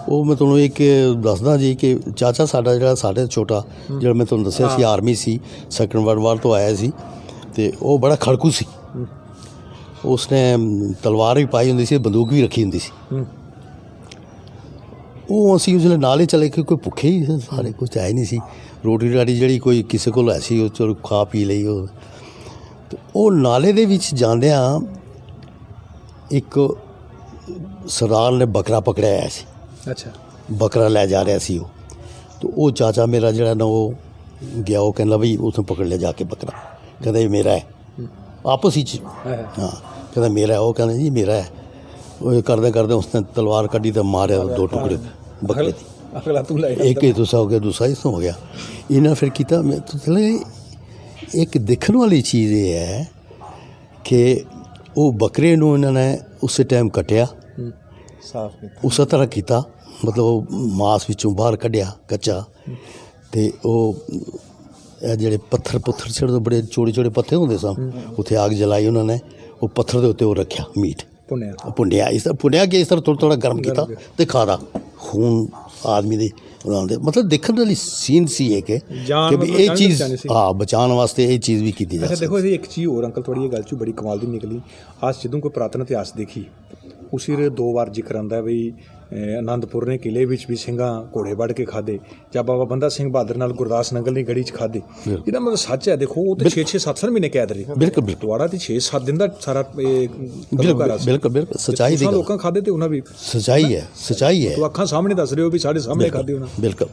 ਉਹ ਮੈਂ ਤੁਹਾਨੂੰ ਇੱਕ ਦੱਸਦਾ ਜੀ ਕਿ ਚਾਚਾ ਸਾਡਾ ਜਿਹੜਾ ਸਾਡੇ ਛੋਟਾ, ਜਿਹੜਾ ਮੈਂ ਤੁਹਾਨੂੰ ਦੱਸਿਆ ਸੀ ਆਰਮੀ ਸੀ, ਸੈਕੰਡ ਵਰਲਡ ਵਾਰ ਤੋਂ ਆਇਆ ਸੀ, ਤੇ ਉਹ ਬੜਾ ਖੜਕੂ ਸੀ। ਉਸਨੇ ਤਲਵਾਰ ਵੀ ਪਾਈ ਹੁੰਦੀ ਸੀ, ਬੰਦੂਕ ਵੀ ਰੱਖੀ ਹੁੰਦੀ ਸੀ। ਉਹ ਅਸੀਂ ਉਸਲੇ ਨਾਲ ਹੀ ਚਲੇ ਕਿ ਕੋਈ ਭੁੱਖੇ ਹੀ ਸਾਰੇ, ਕੁਝ ਆਏ ਨਹੀਂ ਸੀ। ਰੋਟੀ ਰਾਟੀ ਜਿਹੜੀ ਕੋਈ ਕਿਸੇ ਕੋਲ ਐਸੀ ਉਹ ਚਲੋ ਖਾ ਪੀ ਲਈ। ਉਹ ਨਾਲੇ ਦੇ ਵਿੱਚ ਜਾਂਦਿਆਂ ਇੱਕ ਸਰਦਾਰ ਨੇ ਬੱਕਰਾ ਪਕੜਿਆ ਹੋਇਆ ਸੀ। ਅੱਛਾ, ਬੱਕਰਾ ਲੈ ਜਾ ਰਿਹਾ ਸੀ ਉਹ। ਤੇ ਉਹ ਚਾਚਾ ਮੇਰਾ ਜਿਹੜਾ ਨਾ ਉਹ ਗਿਆ, ਉਹ ਕਹਿੰਦਾ ਬਈ ਉਸਨੇ ਪਕੜ ਲਿਆ ਜਾ ਕੇ ਬੱਕਰਾ, ਕਹਿੰਦਾ ਇਹ ਮੇਰਾ ਹੈ। ਆਪਸ ਵਿੱਚ ਹਾਂ, ਕਹਿੰਦਾ ਮੇਰਾ ਹੈ। ਉਹ ਕਹਿੰਦਾ ਜੀ ਮੇਰਾ ਹੈ। ਉਹ ਕਰਦੇ ਕਰਦੇ ਉਸਨੇ ਤਲਵਾਰ ਕੱਢੀ ਤਾਂ ਮਾਰਿਆ 2 ਟੁਕੜੇ ਬੱਕਰੇ ਦੀ। ਇੱਕ ਹੀ ਤੁਸਾ ਹੋ ਗਿਆ, ਦੂਸਰਾ ਇਸ ਤੋਂ ਹੋ ਗਿਆ। ਇਹਨਾਂ ਫਿਰ ਕੀਤਾ। ਇੱਕ ਦੇਖਣ ਵਾਲੀ ਚੀਜ਼ ਇਹ ਹੈ ਕਿ ਉਹ ਬੱਕਰੇ ਨੂੰ ਇਹਨਾਂ ਨੇ ਉਸੇ ਟਾਈਮ ਕੱਟਿਆ, ਸਾਫ਼ ਕੀਤਾ, ਉਸੇ ਤਰ੍ਹਾਂ ਕੀਤਾ ਮਤਲਬ ਮਾਸ ਵਿੱਚੋਂ ਬਾਹਰ ਕੱਢਿਆ ਕੱਚਾ, ਅਤੇ ਉਹ ਇਹ ਜਿਹੜੇ ਪੱਥਰ ਛੱਡ ਤੋਂ ਬੜੇ ਛੋਟੇ ਪੱਥਰ ਹੁੰਦੇ ਸਨ, ਉੱਥੇ ਆਗ ਜਲਾਈ ਉਹਨਾਂ ਨੇ, ਉਹ ਪੱਥਰ ਦੇ ਉੱਤੇ ਉਹ ਰੱਖਿਆ ਮੀਟ ਭੁੰਨਿਆ ਇਸ ਤਰ੍ਹਾਂ ਭੁੰਨਿਆ ਕਿ ਇਸ ਤਰ੍ਹਾਂ ਥੋੜ੍ਹਾ ਗਰਮ ਕੀਤਾ ਅਤੇ ਖਾਦਾ। ਖੂਨ ਆਦਮੀ ਦੇ ਉਹਨਾਂ ਮਤਲਬ ਦੇਖਣ ਵਾਲੀ ਸੀਨ ਸੀ ਇਹ ਕਿ ਵੀ ਇਹ ਚੀਜ਼ ਬਚਾਉਣ ਵਾਸਤੇ ਇਹ ਚੀਜ਼ ਵੀ ਕੀਤੀ ਜਾ ਸਕਦੀ। ਦੇਖੋ ਇਹਦੀ ਇੱਕ ਚੀਜ਼ ਹੋਰ ਅੰਕਲ ਥੋੜੀ ਇਹ ਗੱਲ 'ਚ ਬੜੀ ਕਮਾਲ ਦੀ ਨਿਕਲੀ। ਅੱਜ ਜਦੋਂ ਕੋਈ ਪੁਰਾਤਨ ਇਤਿਹਾਸ ਦੇਖੀ ਉਸੇ ਦੇ 2 ਵਾਰ ਜ਼ਿਕਰ ਆਉਂਦਾ ਵੀ ਆਨੰਦਪੁਰ ਨੇ ਕਿਲੇ ਵਿੱਚ ਵੀ ਸਿੰਘਾਂ ਘੋੜੇ ਵੱਢ ਕੇ ਖਾਧੇ, ਜਾਂ ਬਾਬਾ ਬੰਦਾ ਸਿੰਘ ਬਹਾਦਰ ਨਾਲ ਗੁਰਦਾਸ ਨੰਗਲ ਦੀ ਗੜੀ 'ਚ ਖਾਧੇ। ਇਹਦਾ ਮਤਲਬ ਸੱਚ ਹੈ। ਦੇਖੋ ਉਹ ਤਾਂ 6-7 ਮਹੀਨੇ ਕੈਦ ਰਹੇ। ਬਿਲਕੁਲ ਤੁਹਾਡਾ ਤੇ 6-7 ਦਿਨ ਦਾ ਸਾਰਾ ਬਿਲਕੁਲ ਸੱਚਾਈ ਦੀ ਲੋਕਾਂ ਖਾਧੇ ਤੇ ਉਹਨਾਂ ਵੀ ਸੱਚਾਈ ਹੈ ਤੂੰ ਅੱਖਾਂ ਸਾਹਮਣੇ ਦੱਸ ਰਹੇ ਹੋ ਵੀ ਸਾਡੇ ਸਾਹਮਣੇ ਖਾਧੇ ਉਹਨਾਂ। ਬਿਲਕੁਲ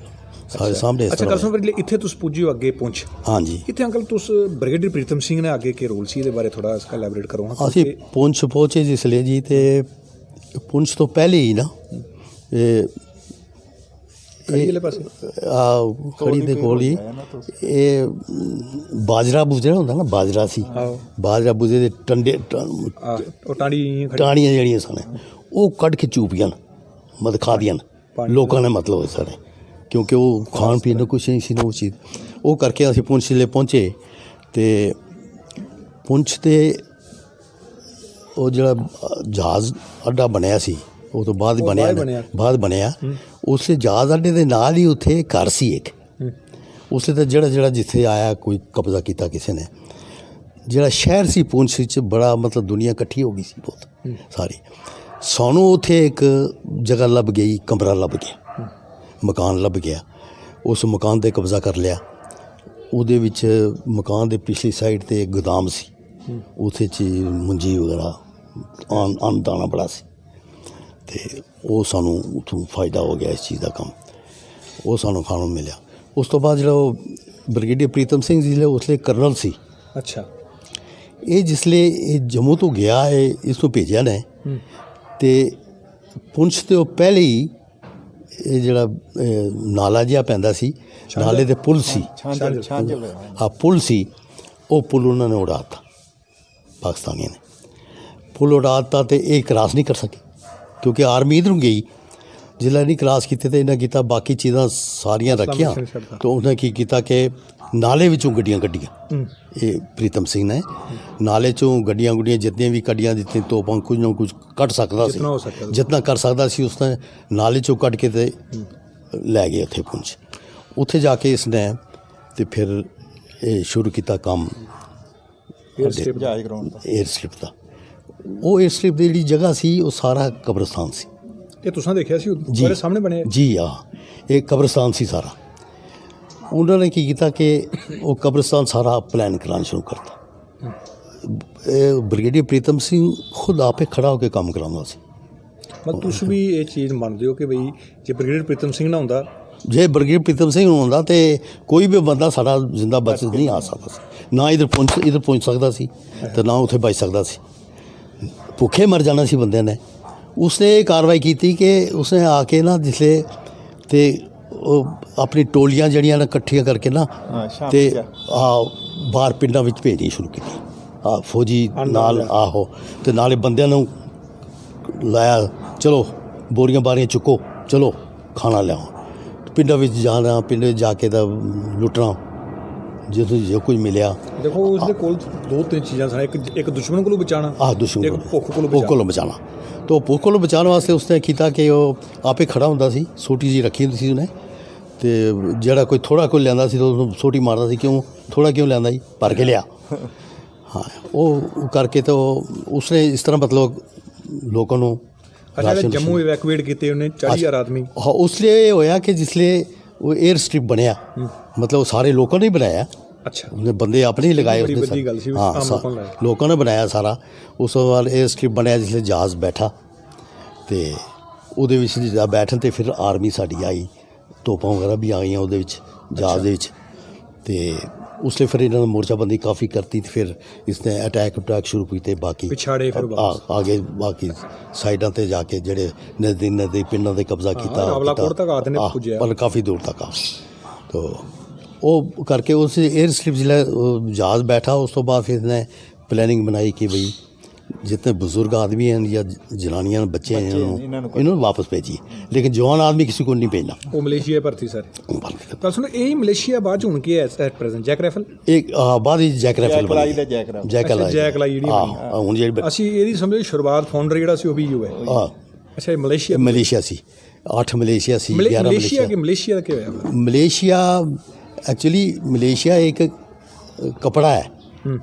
ਸਾਡੇ ਸਾਹਮਣੇ। ਅੱਛਾ ਕਰਸੋਂ ਫਿਰ ਇੱਥੇ ਤੁਸੀਂ ਪੁੱਜੇ ਹੋ ਅੱਗੇ ਪੁੰਛ। ਹਾਂਜੀ ਇੱਥੇ ਅੰਕਲ ਤੁਸੀਂ ਬ੍ਰਿਗੇਡੀਅਰ ਪ੍ਰੀਤਮ ਸਿੰਘ ਨੇ ਅੱਗੇ ਕੀ ਰੋਲ ਸੀ ਇਹਦੇ ਬਾਰੇ ਥੋੜਾ ਇਸਕਾ ਐਲੈਬੋਰੇਟ ਕਰੋ। ਅਸੀਂ ਪੁੰਛ ਪਹੁੰਚੇ ਜਿਸ ਲਈ ਜੀ, ਤੇ ਪੁੰਛ ਤੋਂ ਪਹਿਲੇ ਹੀ ਨਾ ਖੜੀ ਦੇ ਕੋਲ ਹੀ ਇਹ ਬਾਜਰਾ ਬੂਜਰਾ ਹੁੰਦਾ ਨਾ, ਬਾਜਰਾ ਸੀ, ਬਾਜਰਾ ਬੂਜੇ ਦੇ ਟੰਡੇ ਟਾਣੀਆਂ ਜਿਹੜੀਆਂ ਸਨ ਉਹ ਕੱਢ ਕੇ ਚੂਪੀਆਂ ਮਤਲਬ ਖਾਦੀਆਂ ਲੋਕਾਂ ਨੇ, ਮਤਲਬ ਸਾਰੇ, ਕਿਉਂਕਿ ਉਹ ਖਾਣ ਪੀਣ ਨੂੰ ਕੁਛ ਨਹੀਂ ਸੀ ਨਾ ਉਹ ਚੀਜ਼। ਉਹ ਕਰਕੇ ਅਸੀਂ ਪੁੰਛ ਜ਼ਿਲ੍ਹੇ ਪਹੁੰਚੇ, ਅਤੇ ਪੁੰਛ 'ਤੇ ਉਹ ਜਿਹੜਾ ਜਹਾਜ਼ ਅੱਡਾ ਬਣਿਆ ਸੀ ਉਹ ਤੋਂ ਬਾਅਦ ਬਣਿਆ ਉਸੇ ਜਹਾਜ਼ ਅੱਡੇ ਦੇ ਨਾਲ ਹੀ ਉੱਥੇ ਘਰ ਸੀ ਇੱਕ। ਉਸੇ ਤਾਂ ਜਿਹੜਾ ਜਿੱਥੇ ਆਇਆ ਕੋਈ ਕਬਜ਼ਾ ਕੀਤਾ ਕਿਸੇ ਨੇ। ਜਿਹੜਾ ਸ਼ਹਿਰ ਸੀ ਪੁੰਛ ਵਿੱਚ ਬੜਾ ਮਤਲਬ ਦੁਨੀਆ ਇਕੱਠੀ ਹੋ ਗਈ ਸੀ ਬਹੁਤ ਸਾਰੀ। ਸਾਨੂੰ ਉੱਥੇ ਇੱਕ ਜਗ੍ਹਾ ਲੱਭ ਗਈ, ਕਮਰਾ ਲੱਭ ਗਿਆ, ਮਕਾਨ ਲੱਭ ਗਿਆ। ਉਸ ਮਕਾਨ 'ਤੇ ਕਬਜ਼ਾ ਕਰ ਲਿਆ। ਉਹਦੇ ਵਿੱਚ ਮਕਾਨ ਦੇ ਪਿਛਲੀ ਸਾਈਡ 'ਤੇ ਗੋਦਾਮ ਸੀ, ਉੱਥੇ 'ਚ ਮੁੰਜੀ ਵਗੈਰਾ ਅੰਨ ਦਾਣਾ ਬੜਾ ਸੀ, ਅਤੇ ਉਹ ਸਾਨੂੰ ਉੱਥੋਂ ਫਾਇਦਾ ਹੋ ਗਿਆ ਇਸ ਚੀਜ਼ ਦਾ ਕੰਮ, ਉਹ ਸਾਨੂੰ ਖਾਣ ਨੂੰ ਮਿਲਿਆ। ਉਸ ਤੋਂ ਬਾਅਦ ਜਿਹੜਾ ਉਹ ਬ੍ਰਿਗੇਡੀਅਰ ਪ੍ਰੀਤਮ ਸਿੰਘ ਜੀ ਉਸਲੇ ਕਰਨਲ ਸੀ। ਅੱਛਾ। ਇਹ ਜਿਸਲੇ ਇਹ ਜੰਮੂ ਤੋਂ ਗਿਆ ਹੈ, ਇਸ ਨੂੰ ਭੇਜਿਆ ਨੇ, ਅਤੇ ਪੁੰਛ ਤੋਂ ਪਹਿਲੇ ਹੀ ਇਹ ਜਿਹੜਾ ਨਾਲਾ ਜਿਹਾ ਪੈਂਦਾ ਸੀ, ਨਾਲੇ ਦੇ ਪੁਲ ਸੀ, ਪੁਲ ਸੀ, ਉਹ ਪੁਲ ਉਹਨਾਂ ਨੇ ਉਡਾ ਦਿੱਤਾ ਪਾਕਿਸਤਾਨੀਆਂ ਨੇ। ਪੁਲ ਉਡਾ ਦਿੱਤਾ ਅਤੇ ਇਹ ਕਰਾਸ ਨਹੀਂ ਕਰ ਸਕੇ, ਕਿਉਂਕਿ ਆਰਮੀ ਇੱਧਰੋਂ ਗਈ। ਜ਼ਿਲ੍ਹਾ ਨਹੀਂ ਕਰਾਸ ਕੀਤੇ ਅਤੇ ਇਹਨਾਂ ਕੀਤਾ ਬਾਕੀ ਚੀਜ਼ਾਂ ਸਾਰੀਆਂ ਰੱਖੀਆਂ। ਤਾਂ ਉਹਨੇ ਕੀ ਕੀਤਾ ਕਿ ਨਾਲੇ ਵਿੱਚੋਂ ਗੱਡੀਆਂ ਕੱਢੀਆਂ। ਇਹ ਪ੍ਰੀਤਮ ਸਿੰਘ ਨੇ ਨਾਲੇ 'ਚੋਂ ਗੱਡੀਆਂ ਜਿਤਨੀਆਂ ਵੀ ਕੱਢੀਆਂ, ਜਿੱਥੇ ਤੋਪਾਂ ਕੁਝ ਨਾ ਕੁਝ ਕੱਢ ਸਕਦਾ ਸੀ, ਜਿਤਨਾ ਕਰ ਸਕਦਾ ਸੀ ਉਸ ਨੇ ਨਾਲੇ 'ਚੋਂ ਕੱਢ ਕੇ ਅਤੇ ਲੈ ਗਏ ਉੱਥੇ ਪੁੰਛ। ਉੱਥੇ ਜਾ ਕੇ ਇਸ ਨੇ ਅਤੇ ਫਿਰ ਇਹ ਸ਼ੁਰੂ ਕੀਤਾ ਕੰਮ ਏਅਰ ਸਟ੍ਰਿਪ ਦਾ। ਉਹ ਏਅਰ ਸਟ੍ਰਿਪ ਦੀ ਜਿਹੜੀ ਜਗ੍ਹਾ ਸੀ ਉਹ ਸਾਰਾ ਕਬਰਸਤਾਨ ਸੀ। ਇਹ ਤੁਸੀਂ ਦੇਖਿਆ ਸੀ ਉਹਦੇ ਸਾਹਮਣੇ ਬਣਿਆ ਜੀ? ਇਹ ਕਬਰਸਤਾਨ ਸੀ ਸਾਰਾ। ਉਹਨਾਂ ਨੇ ਕੀ ਕੀਤਾ ਕਿ ਉਹ ਕਬਰਸਤਾਨ ਸਾਰਾ ਪਲਾਨ ਕਰਾਉਣਾ ਸ਼ੁਰੂ ਕਰਤਾ। ਇਹ ਬ੍ਰਿਗੇਡੀਅਰ ਪ੍ਰੀਤਮ ਸਿੰਘ ਖੁਦ ਆਪੇ ਖੜਾ ਹੋ ਕੇ ਕੰਮ ਕਰਾਉਂਦਾ ਸੀ। ਮਤਲਬ ਤੁਸੀਂ ਵੀ ਇਹ ਚੀਜ਼ ਮੰਨਦੇ ਹੋ ਕਿ ਬਈ ਜੇ ਬ੍ਰਿਗੇਡੀਅਰ ਪ੍ਰੀਤਮ ਸਿੰਘ ਨਾ ਹੁੰਦਾ, ਜੇ ਬ੍ਰਿਗੇਡੀਅਰ ਪ੍ਰੀਤਮ ਸਿੰਘ ਨੂੰ ਹੁੰਦਾ ਤਾਂ ਕੋਈ ਵੀ ਬੰਦਾ ਸਾਡਾ ਜ਼ਿੰਦਾ ਬਚ ਨਹੀਂ ਆ ਸਕਦਾ ਸੀ, ਨਾ ਇੱਧਰ ਪਹੁੰਚ ਸਕਦਾ ਸੀ ਅਤੇ ਨਾ ਉੱਥੇ ਬਚ ਸਕਦਾ ਸੀ, ਭੁੱਖੇ ਮਰ ਜਾਣਾ ਸੀ ਬੰਦਿਆਂ ਨੇ। ਉਸਨੇ ਇਹ ਕਾਰਵਾਈ ਕੀਤੀ ਕਿ ਉਸਨੇ ਆ ਕੇ ਨਾ ਜਿਸਲੇ ਅਤੇ ਉਹ ਆਪਣੀ ਟੋਲੀਆਂ ਜਿਹੜੀਆਂ ਨੇ ਇਕੱਠੀਆਂ ਕਰਕੇ ਨਾ ਅਤੇ ਬਾਹਰ ਪਿੰਡਾਂ ਵਿੱਚ ਭੇਜਣੀ ਸ਼ੁਰੂ ਕੀਤੀ। ਫੌਜੀ ਨਾਲ ਅਤੇ ਨਾਲੇ ਬੰਦਿਆਂ ਨੂੰ ਲਾਇਆ, ਚਲੋ ਬੋਰੀਆਂ ਬਾਰੀਆਂ ਚੁੱਕੋ, ਚਲੋ ਖਾਣਾ ਲਿਆਓ। ਪਿੰਡਾਂ ਵਿੱਚ ਜਾਣਾ, ਪਿੰਡ ਵਿੱਚ ਜਾ ਕੇ ਤਾਂ ਲੁੱਟਣਾ ਜਦੋਂ ਜੋ ਕੁਝ ਮਿਲਿਆ। ਦੇਖੋ ਉਸਦੇ ਕੋਲ 2-3 ਚੀਜ਼ਾਂ ਸਨ। ਇੱਕ ਦੁਸ਼ਮਣ ਕੋਲੋਂ ਬਚਾਉਣਾ, ਦੁਸ਼ਮਣ ਭੁੱਖ ਕੋਲੋਂ ਬਚਾਉਣਾ। ਤਾਂ ਭੁੱਖ ਕੋਲੋਂ ਬਚਾਉਣ ਵਾਸਤੇ ਉਸਨੇ ਕੀਤਾ ਕਿ ਉਹ ਆਪੇ ਖੜਾ ਹੁੰਦਾ ਸੀ, ਸੋਟੀ ਜੀ ਰੱਖੀ ਹੁੰਦੀ ਸੀ ਉਹਨੇ, ਅਤੇ ਜਿਹੜਾ ਕੋਈ ਥੋੜ੍ਹਾ ਕੋਈ ਲਿਆਂਦਾ ਸੀ ਤਾਂ ਉਹਨੂੰ ਸੋਟੀ ਮਾਰਦਾ ਸੀ। ਕਿਉਂ ਥੋੜ੍ਹਾ ਕਿਉਂ ਲਿਆਂਦਾ ਜੀ? ਭਰ ਕੇ ਲਿਆ। ਉਹ ਕਰਕੇ ਤਾਂ ਉਸਨੇ ਇਸ ਤਰ੍ਹਾਂ ਮਤਲਬ ਲੋਕਾਂ ਨੂੰ ਜੰਮੂ ਇਵੈਕੂਏਟ ਕੀਤੇ ਉਹਨੇ 40,000 ਆਦਮੀ। ਉਸ ਲਈ ਇਹ ਹੋਇਆ ਕਿ ਜਿਸਲੇ ਉਹ ਏਅਰ ਸਟ੍ਰਿਪ ਬਣਿਆ, ਮਤਲਬ ਸਾਰੇ ਲੋਕਾਂ ਨੇ ਹੀ ਬਣਾਇਆ। ਅੱਛਾ। ਉਹਨੇ ਬੰਦੇ ਆਪਣੇ ਹੀ ਲਗਾਏ ਉਸਨੇ, ਲੋਕਾਂ ਨੇ ਬਣਾਇਆ ਸਾਰਾ। ਉਸ ਤੋਂ ਬਾਅਦ ਏਅਰ ਸਟ੍ਰਿਪ ਬਣਿਆ ਜਿਸਲੇ ਜਹਾਜ਼ ਬੈਠਾ, ਅਤੇ ਉਹਦੇ ਵਿੱਚ ਬੈਠਣ 'ਤੇ ਫਿਰ ਆਰਮੀ ਸਾਡੀ ਆਈ, ਤੋਪਾਂ ਵਗੈਰਾ ਵੀ ਆ ਗਈਆਂ ਉਹਦੇ ਵਿੱਚ ਜਹਾਜ਼ ਦੇ ਵਿੱਚ। ਅਤੇ ਉਸ ਲਈ ਫਿਰ ਇਹਨਾਂ ਨੇ ਮੋਰਚਾਬੰਦੀ ਕਾਫੀ ਕਰਤੀ, ਅਤੇ ਫਿਰ ਇਸਨੇ ਅਟੈਕ ਸ਼ੁਰੂ ਕੀਤੇ। ਬਾਕੀ ਪਿਛਾੜੇ ਫਿਰ ਆਗੇ ਬਾਕੀ ਸਾਈਡਾਂ 'ਤੇ ਜਾ ਕੇ ਜਿਹੜੇ ਨਜ਼ਦੀਕ ਪਿੰਡਾਂ 'ਤੇ ਕਬਜ਼ਾ ਕੀਤਾ, ਪਰ ਕਾਫੀ ਦੂਰ ਤੱਕ ਆ। ਤੋ ਉਹ ਕਰਕੇ ਉਸ ਏਅਰ ਸਟ੍ਰਿਪ ਜਿਹੜਾ ਜਹਾਜ਼ ਬੈਠਾ, ਉਸ ਤੋਂ ਬਾਅਦ ਫਿਰ ਇਸਨੇ ਪਲੈਨਿੰਗ ਬਣਾਈ ਕਿ ਬਈ जितने बुजुर्ग आदमी हैं या जनानियां बच्चे हैं इन्होंने वापस भेजिए, लेकिन जवान आदमी किसी को नहीं भेजना। ਉਹ ਮਲੇਸ਼ੀਆ ਭਰਤੀ ਸਰ ਤਾਂ ਸੁਣੋ ਇਹ ਮਲੇਸ਼ੀਆ ਬਾਅਦ 'ਚ ਹੁਣ ਕੀ ਹੈ ਐਟ ਪ੍ਰੈਜ਼ੈਂਟ ਜੈਕ ਰਾਈਫਲ एक बाद ही जैक राइफल ਲਾਈ बनी ਦਾ ਜੈਕ ਰਾਈਫਲ जैक लाई ਜੈਕ ਲਾਈ ਜਿਹੜੀ ਬਣੀ हाँ हुण जेहड़ी ਅਸੀਂ ਇਹਦੀ ਸਮਝੋ ਸ਼ੁਰੂਆਤ ਫਾਊਂਡਰ ਜਿਹੜਾ ਸੀ ਉਹ ਵੀ ਯੂ ਹੈ हाँ ਅੱਛਾ ਇਹ ਮਲੇਸ਼ੀਆ मलेशिया सी 8 मलेशिया सी 11 ਮਲੇਸ਼ੀਆ मलेशिया ਕਿ ਮਲੇਸ਼ੀਆ ਦਾ ਕੀ ਹੋਇਆ मलेशिया एक्चुअली मलेशिया एक कपड़ा है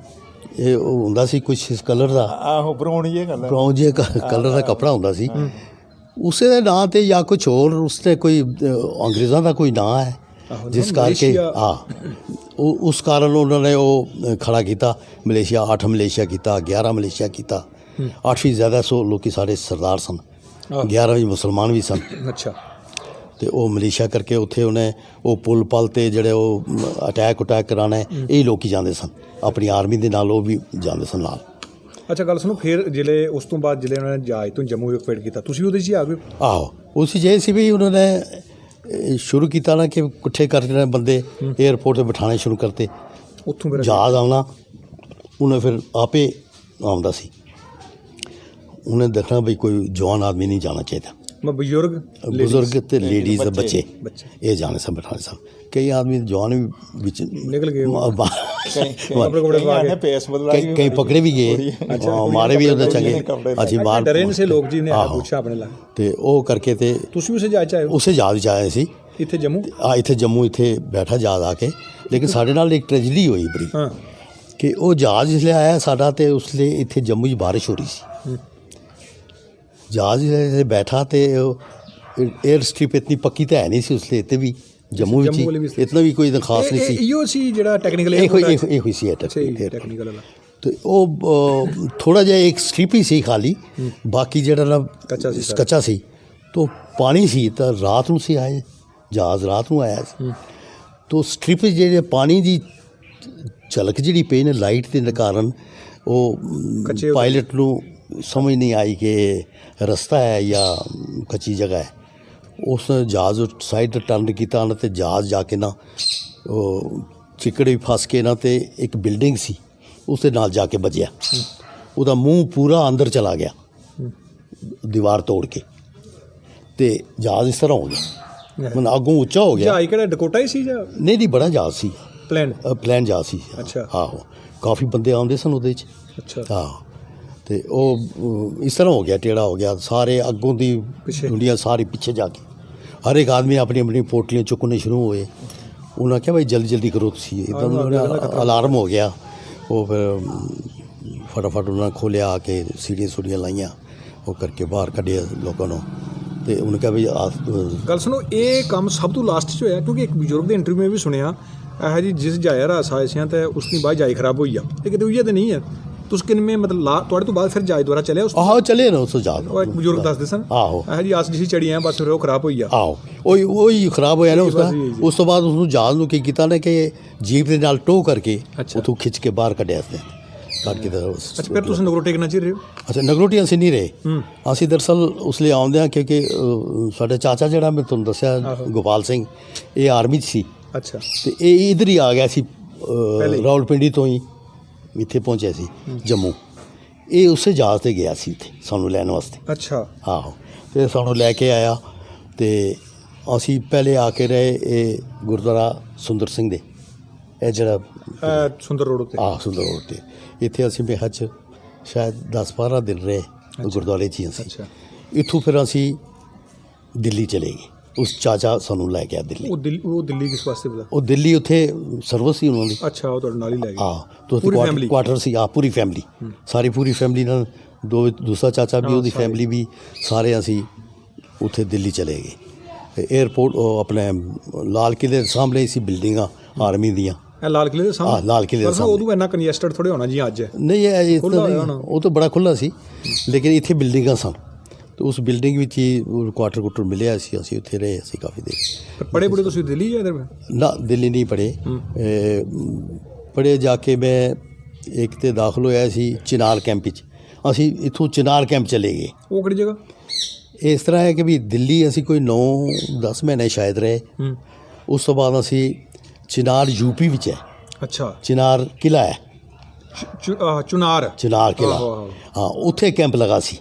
ਇਹ ਉਹ ਹੁੰਦਾ ਸੀ ਕੁਛ ਇਸ ਕਲਰ ਦਾ ਆਹੋ ਬਰਾਉਨ ਇਹ ਗੱਲ ਬਰਾਊਨ ਜੇ ਕਲਰ ਦਾ ਕਪੜਾ ਹੁੰਦਾ ਸੀ ਉਸੇ ਦੇ ਨਾਂ ਤੇ ਜਾਂ ਕੁਛ ਹੋਰ ਉਸ ਤੇ ਕੋਈ ਅੰਗਰੇਜ਼ਾਂ ਦਾ ਕੋਈ ਨਾਂ ਹੈ ਜਿਸ ਕਰਕੇ ਹਾਂ ਉਹ ਉਸ ਕਾਰਨ ਉਹਨਾਂ ਨੇ ਉਹ ਖੜਾ ਕੀਤਾ ਮਲੇਸ਼ੀਆ 8 ਮਲੇਸ਼ੀਆ ਕੀਤਾ 11 ਮਲੇਸ਼ੀਆ ਕੀਤਾ 8 ਵੀ ਜ਼ਿਆਦਾ ਸੋ ਲੋਕੀ ਸਾਡੇ ਸਰਦਾਰ ਸਨ 11 ਵੀ ਮੁਸਲਮਾਨ ਵੀ ਸਨ ਅੱਛਾ ਤੇ ਉਹ ਮਲੇਸ਼ੀਆ ਕਰਕੇ ਉੱਥੇ ਉਹਨੇ ਉਹ ਪੁਲ ਪਲ ਤੇ ਜਿਹੜੇ ਉਹ ਅਟੈਕ ਕਰਾਉਣਾ ਇਹ ਲੋਕੀ ਜਾਂਦੇ ਸਨ ਆਪਣੀ ਆਰਮੀ ਦੇ ਨਾਲ ਉਹ ਵੀ ਜਾਂਦੇ ਸਨ ਨਾਲ ਅੱਛਾ ਗੱਲ ਸੁਣੋ ਫਿਰ ਜ਼ਿਲ੍ਹੇ ਉਸ ਤੋਂ ਬਾਅਦ ਜ਼ਿਲ੍ਹੇ ਉਹਨਾਂ ਨੇ ਜਹਾਜ਼ ਤੋਂ ਜੰਮੂ ਇਵੈਕੂਏਟ ਕੀਤਾ ਤੁਸੀਂ ਵੀ ਉਹਦੇ 'ਚ ਹੀ ਆ ਗਏ ਆਹੋ ਉਸ ਜੇ ਸੀ ਵੀ ਉਹਨਾਂ ਨੇ ਸ਼ੁਰੂ ਕੀਤਾ ਨਾ ਕਿ ਇਕੱਠੇ ਕਰਕੇ ਬੰਦੇ 에ਅਰਪੋਰਟ 'ਤੇ ਬਿਠਾਣੇ ਸ਼ੁਰੂ ਕਰਤੇ ਉੱਥੋਂ ਫਿਰ ਜਹਾਜ਼ ਆਉਣਾ ਉਹਨੇ ਫਿਰ ਆਪੇ ਆਉਂਦਾ ਸੀ ਉਹਨੇ ਦੇਖਣਾ ਵੀ ਕੋਈ ਜਵਾਨ ਆਦਮੀ ਨਹੀਂ ਜਾਣਾ ਚਾਹੀਦਾ ਮੈਂ ਬਜ਼ੁਰਗ ਬਜ਼ੁਰਗ ਤੇ ਲੇਡੀਜ਼ ਦੇ ਬੱਚੇ ਬੱਚੇ ਇਹ ਜਾਣੇ ਸਨ ਬਿਠਾਣੇ ਸਨ ਕਈ ਆਦਮੀ ਜਵਾਨ ਵੀ ਵਿੱਚ ਨਿਕਲ ਗਏ ਨੇ ਪੇਸ ਬਦਲਾਈ ਕਈ ਪਕੜੇ ਵੀ ਗਏ ਮਾਰੇ ਵੀ ਉਹਦੇ ਚੰਗੇ ਅਸੀਂ ਬਾਹਰ ਡਰੇ ਨੇ ਸੇ ਲੋਕ ਜੀ ਨੇ ਆ ਪੁੱਛਿਆ ਆਪਣੇ ਲਾ ਤੇ ਉਹ ਕਰਕੇ ਤੇ ਤੁਸੀਂ ਵੀ ਉਸੇ ਜਹਾਜ਼ 'ਚ ਆਏ ਹੋ ਉਸੇ ਜਹਾਜ਼ 'ਚ ਆਏ ਸੀ ਇੱਥੇ ਜੰਮੂ ਇੱਥੇ ਜੰਮੂ ਇੱਥੇ ਬੈਠਾ ਜਹਾਜ਼ ਆ ਕੇ ਲੇਕਿਨ ਸਾਡੇ ਨਾਲ ਇੱਕ ਟ੍ਰੈਜਡੀ ਹੋਈ ਬੜੀ ਹਾਂ ਕਿ ਉਹ ਜਹਾਜ਼ ਜਿਸਲੇ ਆਇਆ ਸਾਡਾ ਤੇ ਉਸ ਲਈ ਇੱਥੇ ਜੰਮੂ 'ਚ ਬਾਰਿਸ਼ ਹੋ ਰਹੀ ਸੀ ਜਹਾਜ਼ ਜਿਸਲੇ ਬੈਠਾ ਤੇ 에ਅਰ ਸਟ੍ਰਿਪ ਇਤਨੀ ਪੱਕੀ ਤਾਂ ਹੈ ਨਹੀਂ ਸੀ ਉਸ ਲਈ ਇੱਥੇ ਵੀ ਜੰਮੂ ਵਿੱਚ ਇਤਨਾ ਵੀ ਕੋਈ ਖਾਸ ਨਹੀਂ ਸੀ ਇਹੋ ਸੀ ਜਿਹੜਾ ਟੈਕਨੀਕਲ ਇਹ ਹੋਈ ਸੀ ਟੈਕਨੀਕਲ ਵਾਲਾ ਤੇ ਉਹ ਥੋੜਾ ਜਿਹਾ ਇੱਕ ਸਟ੍ਰਿਪ ਹੀ ਸੀ ਖਾਲੀ ਬਾਕੀ ਜਿਹੜਾ ਨਾ ਕੱਚਾ ਸੀ ਤੋ ਪਾਣੀ ਸੀ ਤਾਂ ਰਾਤ ਨੂੰ ਸੀ ਆਏ ਜਹਾਜ਼ ਰਾਤ ਨੂੰ ਆਇਆ ਸੀ ਤੋ ਸਟ੍ਰਿਪ ਜਿਹੜੇ ਪਾਣੀ ਦੀ ਝਲਕ ਜਿਹੜੀ ਪਈ ਨੇ ਲਾਈਟ ਦੇ ਕਾਰਨ ਉਹ ਪਾਇਲਟ ਨੂੰ ਸਮਝ ਨਹੀਂ ਆਈ ਕਿ ਰਸਤਾ ਹੈ ਜਾਂ ਕੱਚੀ ਜਗ੍ਹਾ ਹੈ ਉਸ ਜਹਾਜ਼ ਸਾਈਡ ਟਰਨ ਕੀਤਾ ਨਾ ਤੇ ਜਹਾਜ਼ ਜਾ ਕੇ ਨਾ ਉਹ ਚਿੱਕੜ ਵੀ ਫਸ ਕੇ ਨਾ ਤੇ ਇੱਕ ਬਿਲਡਿੰਗ ਸੀ ਉਸ ਦੇ ਨਾਲ ਜਾ ਕੇ ਵੱਜਿਆ ਉਹਦਾ ਮੂੰਹ ਪੂਰਾ ਅੰਦਰ ਚਲਾ ਗਿਆ ਦੀਵਾਰ ਤੋੜ ਕੇ ਤੇ ਜਹਾਜ਼ ਇਸ ਤਰ੍ਹਾਂ ਹੋ ਗਿਆ ਮਨ ਅੱਗੋਂ ਉੱਚਾ ਹੋ ਗਿਆ ਜਹਾਜ਼ ਕਿਹੜਾ ਡਕੋਟਾ ਹੀ ਸੀ ਜਾਂ ਨਹੀਂ ਬੜਾ ਜਹਾਜ਼ ਸੀ ਪਲੈਨ ਜਹਾਜ਼ ਸੀ ਅੱਛਾ ਆਹੋ ਕਾਫੀ ਬੰਦੇ ਆਉਂਦੇ ਸਨ ਉਹਦੇ 'ਚ ਅੱਛਾ ਆਹੋ ਤੇ ਉਹ ਇਸ ਤਰ੍ਹਾਂ ਹੋ ਗਿਆ ਟੇੜਾ ਹੋ ਗਿਆ ਸਾਰੇ ਅੱਗੋਂ ਦੀ ਦੁਨੀਆ ਸਾਰੀ ਪਿੱਛੇ ਜਾ ਕੇ ਹਰ ਇੱਕ ਆਦਮੀ ਆਪਣੀ ਆਪਣੀ ਪੋਟਲੀਆਂ ਚੁੱਕਣੇ ਸ਼ੁਰੂ ਹੋਏ ਉਹਨਾਂ ਕਿਹਾ ਭਾਈ ਜਲਦੀ ਕਰੋ ਤੁਸੀਂ ਇੱਦਾਂ ਅਲਾਰਮ ਹੋ ਗਿਆ ਉਹ ਫਿਰ ਫਟਾਫਟ ਉਹਨਾਂ ਖੋਲ੍ਹਿਆ ਆ ਕੇ ਸੀੜੀਆਂ ਲਾਈਆਂ ਉਹ ਕਰਕੇ ਬਾਹਰ ਕੱਢਿਆ ਲੋਕਾਂ ਨੂੰ ਤੇ ਉਹਨੇ ਕਿਹਾ ਵੀ ਗੱਲ ਸੁਣੋ ਇਹ ਕੰਮ ਸਭ ਤੋਂ ਲਾਸਟ 'ਚ ਹੋਇਆ ਕਿਉਂਕਿ ਇੱਕ ਬਜ਼ੁਰਗ ਦੇ ਇੰਟਰਵਿਊ ਮੈਂ ਵੀ ਸੁਣਿਆ ਇਹ ਜੀ ਜਿਸ ਜਹਾਜ਼ ਹਾਦਸਾ ਹੋਇਆ ਸੀ ਤਾਂ ਉਸ ਦੀ ਬਾਅਦ ਜਹਾਜ਼ ਖਰਾਬ ਹੋਈ ਆ ਇਹ ਕਿਤੇ ਹੋਈ ਤਾਂ ਨਹੀਂ ਹੈ ਤੁਸੀਂ ਕਿੰਨੇ ਮਤਲਬ ਤੁਹਾਡੇ ਤੋਂ ਬਾਅਦ ਫਿਰ ਜਹਾਜ਼ ਦੁਆਰਾ ਚੱਲਿਆ ਉਸ ਆਹੋ ਚੱਲੇ ਨਾ ਉਸ ਜਹਾਜ਼ ਉਹ ਇੱਕ ਬਜ਼ੁਰਗ ਦੱਸਦੇ ਸਨ ਆਹੋ ਇਹ ਜੀ ਆਸ ਜਿਹੀ ਚੜੀ ਆ ਬਸ ਫਿਰ ਉਹ ਖਰਾਬ ਹੋਈ ਆ ਆਹੋ ਉਹੀ ਖਰਾਬ ਹੋਇਆ ਨਾ ਉਸ ਤੋਂ ਬਾਅਦ ਉਸਨੂੰ ਜਹਾਜ਼ ਨੂੰ ਕੀ ਕੀਤਾ ਨਾ ਕਿ ਜੀਪ ਦੇ ਨਾਲ ਟੋ ਕਰਕੇ ਉੱਥੋਂ ਖਿੱਚ ਕੇ ਬਾਹਰ ਕੱਢਿਆ ਸੀ ਕੱਢ ਕੇ ਅੱਛਾ ਫਿਰ ਤੁਸੀਂ ਨਗਰੋਟੇ ਕਿੰਨਾ ਚਿਰ ਰਹੇ ਹੋ ਅੱਛਾ ਨਗਰੋਟੀ ਅਸੀਂ ਨਹੀਂ ਰਹੇ ਅਸੀਂ ਦਰਅਸਲ ਉਸ ਲਈ ਆਉਂਦੇ ਹਾਂ ਕਿਉਂਕਿ ਸਾਡੇ ਚਾਚਾ ਜਿਹੜਾ ਮੈਂ ਤੁਹਾਨੂੰ ਦੱਸਿਆ ਗੋਪਾਲ ਸਿੰਘ ਇਹ ਆਰਮੀ 'ਚ ਸੀ ਅੱਛਾ ਤੇ ਇਹ ਇੱਧਰ ਹੀ ਆ ਗਿਆ ਸੀ ਰਾਵਲਪਿੰਡੀ ਤੋਂ ਹੀ ਇੱਥੇ ਪਹੁੰਚਿਆ ਸੀ ਜੰਮੂ ਇਹ ਉਸੇ ਜਹਾਜ਼ 'ਤੇ ਗਿਆ ਸੀ ਇੱਥੇ ਸਾਨੂੰ ਲੈਣ ਵਾਸਤੇ ਅੱਛਾ ਆਹੋ ਅਤੇ ਸਾਨੂੰ ਲੈ ਕੇ ਆਇਆ ਅਤੇ ਅਸੀਂ ਪਹਿਲੇ ਆ ਕੇ ਰਹੇ ਇਹ ਗੁਰਦੁਆਰਾ ਸੁੰਦਰ ਸਿੰਘ ਦੇ ਇਹ ਜਿਹੜਾ ਸੁੰਦਰ ਰੋਡ ਉੱਤੇ ਸੁੰਦਰ ਰੋਡ 'ਤੇ ਇੱਥੇ ਅਸੀਂ ਬਿਹਾਰ 'ਚ ਸ਼ਾਇਦ 10-12 ਦਿਨ ਰਹੇ ਗੁਰਦੁਆਰੇ 'ਚ ਹੀ ਅਸੀਂ ਇੱਥੋਂ ਫਿਰ ਅਸੀਂ ਦਿੱਲੀ ਚਲੇ ਗਏ ਉਸ ਚਾਚਾ ਸਾਨੂੰ ਲੈ ਗਿਆ ਦਿੱਲੀ ਉਹ ਦਿੱਲੀ ਕਿਸ ਵਾਸਤੇ ਬੁਲਾ ਉਹ ਦਿੱਲੀ ਉੱਥੇ ਸਰਵਿਸ ਸੀ ਉਹਨਾਂ ਦੀ ਅੱਛਾ ਉਹ ਤੁਹਾਡੇ ਨਾਲ ਹੀ ਲੈ ਗਏ ਪੂਰੀ ਫੈਮਿਲੀ ਕੁਆਟਰ ਸੀ ਪੂਰੀ ਫੈਮਿਲੀ ਸਾਰੀ ਪੂਰੀ ਫੈਮਿਲੀ ਨਾਲ ਦੂਸਰਾ ਚਾਚਾ ਵੀ ਉਹਦੀ ਫੈਮਿਲੀ ਵੀ ਸਾਰੇ ਅਸੀਂ ਉੱਥੇ ਦਿੱਲੀ ਚਲੇ ਗਏ ਏਅਰਪੋਰਟ ਆਪਣੇ ਲਾਲ ਕਿਲ੍ਹੇ ਦੇ ਸਾਹਮਣੇ ਸੀ ਬਿਲਡਿੰਗਾਂ ਆਰਮੀ ਦੀਆਂ ਲਾਲ ਕਿਲ੍ਹੇ ਦੇ ਸਾਹਮਣੇ ਲਾਲ ਕਿਲ੍ਹੇ ਦੇ ਸਾਹਮਣੇ ਉਦੋਂ ਇੰਨਾ ਕੰਜੈਸਟਡ ਥੋੜ੍ਹੇ ਹੋਣਾ ਜੀ ਅੱਜ ਨਹੀਂ ਉਹ ਤਾਂ ਬੜਾ ਖੁੱਲ੍ਹਾ ਸੀ ਲੇਕਿਨ ਇੱਥੇ ਬਿਲਡਿੰਗਾਂ ਸਨ ਤੇ ਉਸ ਬਿਲਡਿੰਗ ਵਿੱਚ ਹੀ ਕੁਆਟਰ ਮਿਲਿਆ ਸੀ ਅਸੀਂ ਉੱਥੇ ਰਹੇ ਅਸੀਂ ਕਾਫੀ ਦੇਰ ਪੜ੍ਹੇ ਤੁਸੀਂ ਦਿੱਲੀ ਜਾਂ ਇੱਧਰ ਨਾ ਦਿੱਲੀ ਨਹੀਂ ਪੜ੍ਹੇ ਜਾ ਕੇ ਮੈਂ ਇੱਕ ਤੇ ਦਾਖਲ ਹੋਇਆ ਸੀ ਚਿਨਾਰ ਕੈਂਪ ਵਿੱਚ ਅਸੀਂ ਇੱਥੋਂ ਚਿਨਾਰ ਕੈਂਪ ਚਲੇ ਗਏ ਉਹ ਕਿਹੜੀ ਜਗ੍ਹਾ ਇਸ ਤਰ੍ਹਾਂ ਹੈ ਕਿ ਵੀ ਦਿੱਲੀ ਅਸੀਂ ਕੋਈ 9-10 ਮਹੀਨੇ ਸ਼ਾਇਦ ਰਹੇ ਉਸ ਤੋਂ ਬਾਅਦ ਅਸੀਂ ਚਿਨਾਰ ਯੂਪੀ ਵਿੱਚ ਹੈ ਅੱਛਾ ਚਿਨਾਰ ਕਿਲ੍ਹਾ ਹੈ ਚੁਨਾਰ ਕਿਲ੍ਹਾ, ਹਾਂ ਉੱਥੇ ਕੈਂਪ ਲਗਾ ਸੀ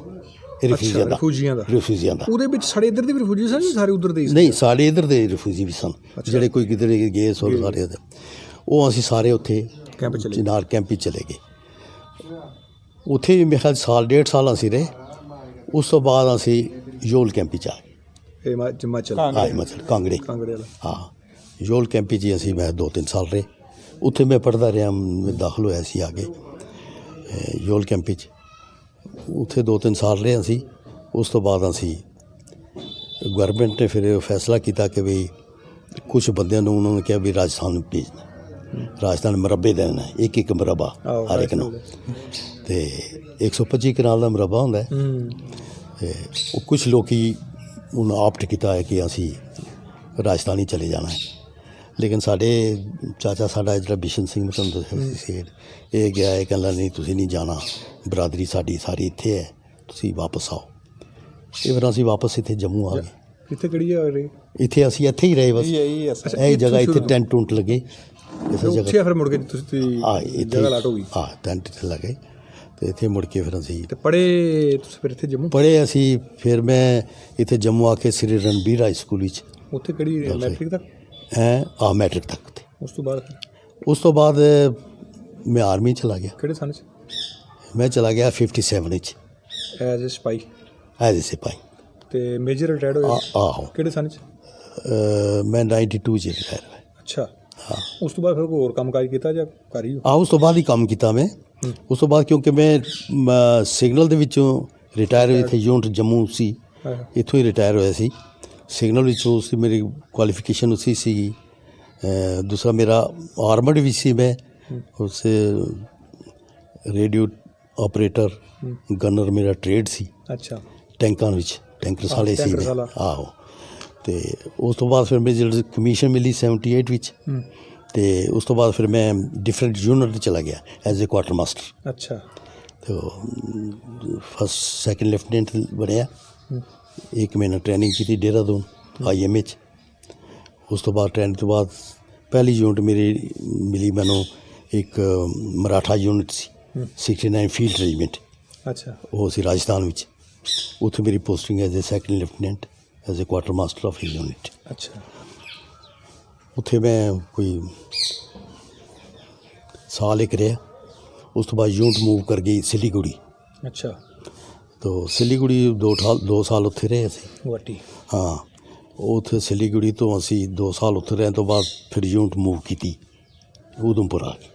ਰਿਫਿਊਜੀਆਂ ਦਾ। ਰਿਫਿਊਜੀਆਂ ਦਾ ਉਹਦੇ ਵਿੱਚ ਸਾਡੇ ਇੱਧਰ ਦੇ ਵੀ ਰਿਫਿਊਜੀ ਸਨ, ਸਾਰੇ ਉੱਧਰ ਦੇ ਨਹੀਂ, ਸਾਡੇ ਇੱਧਰ ਦੇ ਰਿਫਿਊਜੀ ਵੀ ਸਨ, ਜਿਹੜੇ ਕੋਈ ਕਿਧਰੇ ਗਏ ਸੋ ਸਾਰੇ ਉਹ ਅਸੀਂ ਸਾਰੇ ਉੱਥੇ ਚਿਨਾਰ ਕੈਂਪ ਵਿੱਚ ਚਲੇ ਗਏ। ਉੱਥੇ ਵੀ ਮੇਰੇ ਖਿਆਲ ਸਾਲ 1.5 ਸਾਲ ਅਸੀਂ ਰਹੇ। ਉਸ ਤੋਂ ਬਾਅਦ ਅਸੀਂ ਯੋਲ ਕੈਂਪ ਵਿੱਚ ਆ ਗਏ, ਹਿਮਾਚਲ ਕਾਂਗੜੇ ਵਾਲਾ। ਹਾਂ, ਯੋਲ ਕੈਂਪ ਵਿੱਚ ਹੀ ਅਸੀਂ ਮੈਂ 2-3 ਸਾਲ ਰਹੇ। ਉੱਥੇ ਮੈਂ ਪੜ੍ਹਦਾ ਰਿਹਾ, ਦਾਖਲ ਹੋਇਆ ਸੀ ਆ ਕੇ ਯੋਲ ਕੈਂਪ ਵਿੱਚ। ਉੱਥੇ 2-3 ਸਾਲ ਰਹੇ ਅਸੀਂ। ਉਸ ਤੋਂ ਬਾਅਦ ਅਸੀਂ ਗਵਰਨਮੈਂਟ ਨੇ ਫਿਰ ਇਹ ਫੈਸਲਾ ਕੀਤਾ ਕਿ ਵੀ ਕੁਝ ਬੰਦਿਆਂ ਨੂੰ ਉਹਨਾਂ ਨੇ ਕਿਹਾ ਵੀ ਰਾਜਸਥਾਨ ਭੇਜਣਾ, ਰਾਜਸਥਾਨ ਮੁਰੱਬੇ ਦੇਣਾ, ਇੱਕ ਮੁਰੱਬਾ ਹਰ ਇੱਕ ਨੂੰ, ਅਤੇ 125 ਕਨਾਲ ਦਾ ਮੁਰੱਬਾ ਹੁੰਦਾ। ਅਤੇ ਉਹ ਕੁਛ ਲੋਕੀ ਹੁਣ ਆਪਟ ਕੀਤਾ ਹੈ ਕਿ ਅਸੀਂ ਰਾਜਸਥਾਨ ਹੀ ਚਲੇ ਜਾਣਾ ਹੈ। ਲੇਕਿਨ ਸਾਡੇ ਚਾਚਾ ਸਾਡਾ ਜਿਹੜਾ ਬਿਸ਼ਨ ਸਿੰਘ, ਮੈਂ ਤੁਹਾਨੂੰ ਦੱਸਿਆ ਸੀ, ਇਹ ਗਿਆ, ਇਹ ਕਹਿੰਦਾ ਨਹੀਂ ਤੁਸੀਂ ਨਹੀਂ ਜਾਣਾ, ਬਰਾਦਰੀ ਸਾਡੀ ਸਾਰੀ ਇੱਥੇ ਹੈ, ਤੁਸੀਂ ਵਾਪਸ ਆਓ। ਇਹ ਫਿਰ ਅਸੀਂ ਵਾਪਸ ਇੱਥੇ ਜੰਮੂ ਆ ਗਏ। ਇੱਥੇ ਕਿਹੜੀ ਜਗ੍ਹਾ ਰਹੇ? ਇੱਥੇ ਅਸੀਂ ਇੱਥੇ ਹੀ ਰਹੇ ਬਸ, ਇਹ ਜਗ੍ਹਾ ਇੱਥੇ ਟੈਂਟ ਟੁੰਟ ਲੱਗੇ ਇਸੇ ਜਗ੍ਹਾ। ਫਿਰ ਮੁੜ ਕੇ ਤੁਸੀਂ ਇੱਥੇ ਲਾਟ ਹੋ ਗਈ, ਹਾਂ ਟੈਂਟ ਇੱਥੇ ਲੱਗੇ ਅਤੇ ਇੱਥੇ ਮੁੜ ਕੇ ਫਿਰ ਅਸੀਂ ਪੜ੍ਹੇ। ਤੁਸੀਂ ਫਿਰ ਇੱਥੇ ਜੰਮੂ ਪੜ੍ਹੇ ਅਸੀਂ। ਫਿਰ ਮੈਂ ਇੱਥੇ ਜੰਮੂ ਆ ਕੇ ਸ੍ਰੀ ਰਣਬੀਰ ਹਾਈ ਸਕੂਲ ਵਿੱਚ। ਉੱਥੇ ਕਿਹੜੀ ਮੈਟ੍ਰਿਕ ਤੱਕ? ਮੈਟ੍ਰਿਕ ਤੱਕ। ਤੇ ਉਸ ਤੋਂ ਬਾਅਦ ਮੈਂ ਆਰਮੀ ਚਲਾ ਗਿਆ। ਕਿਹੜੇ ਸਾਲ 'ਚ? ਮੈਂ ਚਲਾ ਗਿਆ 57 ਵਿੱਚ ਐਜ਼ ਸਿਪਾਹੀ। ਅਤੇ ਮੇਜਰ ਰਿਟਾਇਰਡ ਹੋਏ? ਆਹੋ। ਕਿਹੜੇ ਸਾਲ 'ਚ? ਮੈਂ 92 'ਚ ਰਿਟਾਇਰ ਹੋਇਆ। ਅੱਛਾ। ਹਾਂ। ਉਸ ਤੋਂ ਬਾਅਦ ਫਿਰ ਕੋਈ ਹੋਰ ਕੰਮ ਕਾਜ ਕੀਤਾ ਜਾਂ ਘਰ ਹੀ? ਉਸ ਤੋਂ ਬਾਅਦ ਹੀ ਕੰਮ ਕੀਤਾ ਮੈਂ। ਉਸ ਤੋਂ ਬਾਅਦ ਕਿਉਂਕਿ ਮੈਂ ਸਿਗਨਲ ਦੇ ਵਿੱਚੋਂ ਰਿਟਾਇਰ ਹੋਏ, ਇੱਥੇ ਯੂਨਿਟ ਜੰਮੂ ਸੀ, ਇੱਥੋਂ ਹੀ ਰਿਟਾਇਰ ਹੋਇਆ ਸੀ। ਸਿਗਨਲ ਵਿੱਚੋਂ ਉਸ ਮੇਰੀ ਕੁਆਲੀਫਿਕੇਸ਼ਨ ਉਸੀ ਸੀਗੀ। ਦੂਸਰਾ ਮੇਰਾ ਆਰਮਡ ਵੀ ਸੀ, ਮੈਂ ਉਸ ਰੇਡੀਓ ਆਪਰੇਟਰ ਗਨਰ ਮੇਰਾ ਟ੍ਰੇਡ ਸੀ। ਅੱਛਾ। ਟੈਂਕਾਂ ਵਿੱਚ ਟੈਂਕਰ ਸਾਲੇ ਸੀ ਮੈਂ। ਆਹੋ। ਅਤੇ ਉਸ ਤੋਂ ਬਾਅਦ ਫਿਰ ਮੇਰੀ ਜਿਹੜੀ ਕਮਿਸ਼ਨ ਮਿਲੀ 78 ਵਿੱਚ, ਅਤੇ ਉਸ ਤੋਂ ਬਾਅਦ ਫਿਰ ਮੈਂ ਡਿਫਰੈਂਟ ਯੂਨਿਟ ਚਲਾ ਗਿਆ ਐਜ਼ ਏ ਕੁਆਟਰ ਮਾਸਟਰ। ਅੱਛਾ। ਅਤੇ ਫਸਟ ਸੈਕਿੰਡ ਲੈਫਟੀਨੈਂਟ ਬਣਿਆ। 1 ਮਹੀਨਾ ਟ੍ਰੇਨਿੰਗ ਕੀਤੀ ਦੇਹਰਾਦੂਨ IMA 'ਚ। ਉਸ ਤੋਂ ਬਾਅਦ ਟ੍ਰੇਨਿੰਗ ਤੋਂ ਬਾਅਦ ਪਹਿਲੀ ਯੂਨਿਟ ਮੇਰੀ ਮਿਲੀ ਮੈਨੂੰ ਇੱਕ ਮਰਾਠਾ ਯੂਨਿਟ ਸੀ, 69 ਫੀਲਡ ਰੈਜੀਮੈਂਟ। ਅੱਛਾ। ਉਹ ਸੀ ਰਾਜਸਥਾਨ ਵਿੱਚ। ਉੱਥੇ ਮੇਰੀ posting as a second lieutenant as a quarter master of unit. ਅੱਛਾ। ਉੱਥੇ ਮੈਂ ਕੋਈ ਸਾਲ ਇੱਕ ਰਿਹਾ। ਉਸ ਤੋਂ ਬਾਅਦ ਯੂਨਿਟ ਮੂਵ ਕਰ ਗਈ ਸਿਲੀਗੁੜੀ। ਅੱਛਾ। ਤਾਂ ਸਿਲੀਗੁੜੀ 2 ਸਾਲ ਉੱਥੇ ਰਹੇ ਅਸੀਂ। ਗੁਹਾਟੀ। ਹਾਂ, ਉੱਥੇ ਸਿਲੀਗੁੜੀ ਤੋਂ ਅਸੀਂ 2 ਸਾਲ ਉੱਥੇ ਰਹਿਣ ਤੋਂ ਬਾਅਦ ਫਿਰ ਯੂਨਿਟ ਮੂਵ ਕੀਤੀ ਊਧਮਪੁਰ ਆ ਗਈ।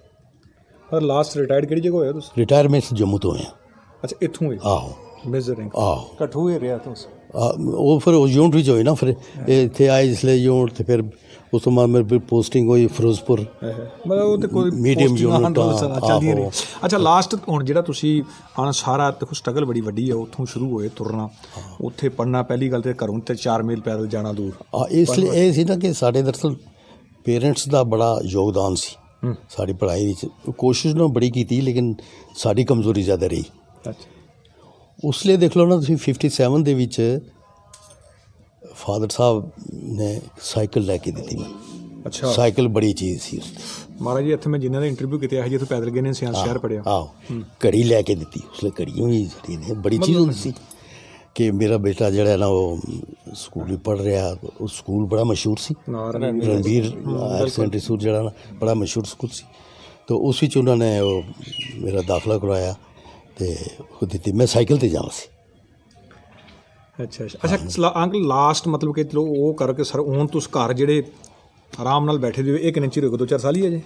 ਪਰ ਲਾਸਟ ਰਿਟਾਇਰਡ ਕਿਹੜੀ ਜਗ੍ਹਾ ਹੋਇਆ ਤੁਸੀਂ? ਰਿਟਾਇਰਮੈਂਟ ਜੰਮੂ ਤੋਂ ਹੋਇਆ। ਅੱਛਾ, ਇੱਥੋਂ ਹੋਈ? ਆਹੋ। Major rank? ਆਹੋ। ਕਠੂਏ ਰਿਹਾ ਤੁਸੀਂ? ਉਹ ਫਿਰ ਯੂਨਿਟ ਵਿੱਚ ਹੋਏ ਨਾ, ਫਿਰ ਇੱਥੇ ਆਏ ਜਿਸਲੇ ਯੂਨਿਟ, ਅਤੇ ਫਿਰ ਉਸ ਤੋਂ ਬਾਅਦ ਮੇਰੀ ਪੋਸਟਿੰਗ ਹੋਈ ਫਿਰੋਜ਼ਪੁਰ, ਮਤਲਬ ਉਹ ਤਾਂ ਕੋਈ ਮੀਡੀਅਮ ਯੂਨਿਟ ਚੱਲਦੀਆਂ ਰਹੀ। ਅੱਛਾ, ਲਾਸਟ ਹੁਣ ਜਿਹੜਾ ਤੁਸੀਂ ਸਾਰਾ ਦੇਖੋ ਸਟਰਗਲ ਬੜੀ ਵੱਡੀ ਹੈ, ਉੱਥੋਂ ਸ਼ੁਰੂ ਹੋਏ ਤੁਰਨਾ, ਉੱਥੇ ਪੜ੍ਹਨਾ, ਪਹਿਲੀ ਗੱਲ ਤਾਂ ਘਰੋਂ ਤੇ 4 ਮੀਲ ਪੈਦਲ ਜਾਣਾ ਦੂਰ। ਇਸ ਲਈ ਇਹ ਸੀ ਨਾ ਕਿ ਸਾਡੇ ਦਰਅਸਲ ਪੇਰੈਂਟਸ ਦਾ ਬੜਾ ਯੋਗਦਾਨ ਸੀ ਸਾਡੀ ਪੜ੍ਹਾਈ ਵਿੱਚ। ਕੋਸ਼ਿਸ਼ ਨਾ ਬੜੀ ਕੀਤੀ, ਲੇਕਿਨ ਸਾਡੀ ਕਮਜ਼ੋਰੀ ਜ਼ਿਆਦਾ ਰਹੀ। ਅੱਛਾ। ਉਸ ਲਈ ਦੇਖ ਲਓ ਨਾ ਤੁਸੀਂ 57 ਦੇ ਵਿੱਚ ਫਾਦਰ ਸਾਹਿਬ ਨੇ ਸਾਈਕਲ ਲੈ ਕੇ ਦਿੱਤੀ ਮੈਨੂੰ। ਅੱਛਾ। ਸਾਈਕਲ ਬੜੀ ਚੀਜ਼ ਸੀ। ਮਹਾਰਾਜ ਜੀ, ਇੱਥੇ ਮੈਂ ਜਿਨ੍ਹਾਂ ਦਾ ਇੰਟਰਵਿਊ ਕੀਤਾ ਹੈ ਜੀ, ਇੱਥੇ ਪੈਦਲ ਗਏ ਨੇ, ਸ਼ਹਿਰ ਪੜ੍ਹਿਆ। ਆਹੋ। ਘੜੀ ਲੈ ਕੇ ਦਿੱਤੀ ਉਸ ਲਈ। ਘੜੀ ਵੀ ਬੜੀ ਚੀਜ਼ ਹੁੰਦੀ ਸੀ ਕਿ ਮੇਰਾ ਬੇਟਾ ਜਿਹੜਾ ਨਾ ਉਹ ਸਕੂਲ ਵੀ ਪੜ੍ਹ ਰਿਹਾ। ਉਹ ਸਕੂਲ ਬੜਾ ਮਸ਼ਹੂਰ ਸੀ, ਰਣਬੀਰ ਹਾਇਰ ਸੈਕੰਡਰੀ ਸਕੂਲ ਜਿਹੜਾ ਨਾ ਬੜਾ ਮਸ਼ਹੂਰ ਸਕੂਲ ਸੀ। ਤਾਂ ਉਸ ਵਿੱਚ ਉਹਨਾਂ ਨੇ ਉਹ ਮੇਰਾ ਦਾਖਲਾ ਕਰਵਾਇਆ ਅਤੇ ਉਹ ਦਿੱਤੀ। ਮੈਂ ਸਾਈਕਲ 'ਤੇ ਜਾਣਾ ਸੀ। ਅੱਛਾ। ਅੰਕਲ ਲਾਸਟ ਮਤਲਬ ਕਿ ਚਲੋ ਉਹ ਕਰਕੇ ਸਰ ਹੁਣ ਤੁਸੀਂ ਘਰ ਜਿਹੜੇ ਆਰਾਮ ਨਾਲ ਬੈਠੇ ਦੇ ਇਹ ਕਿੰਨੇ ਚਿਰ ਹੋ ਗਏ? 2-4 ਸਾਲ ਹੀ ਹੈ ਜੀ?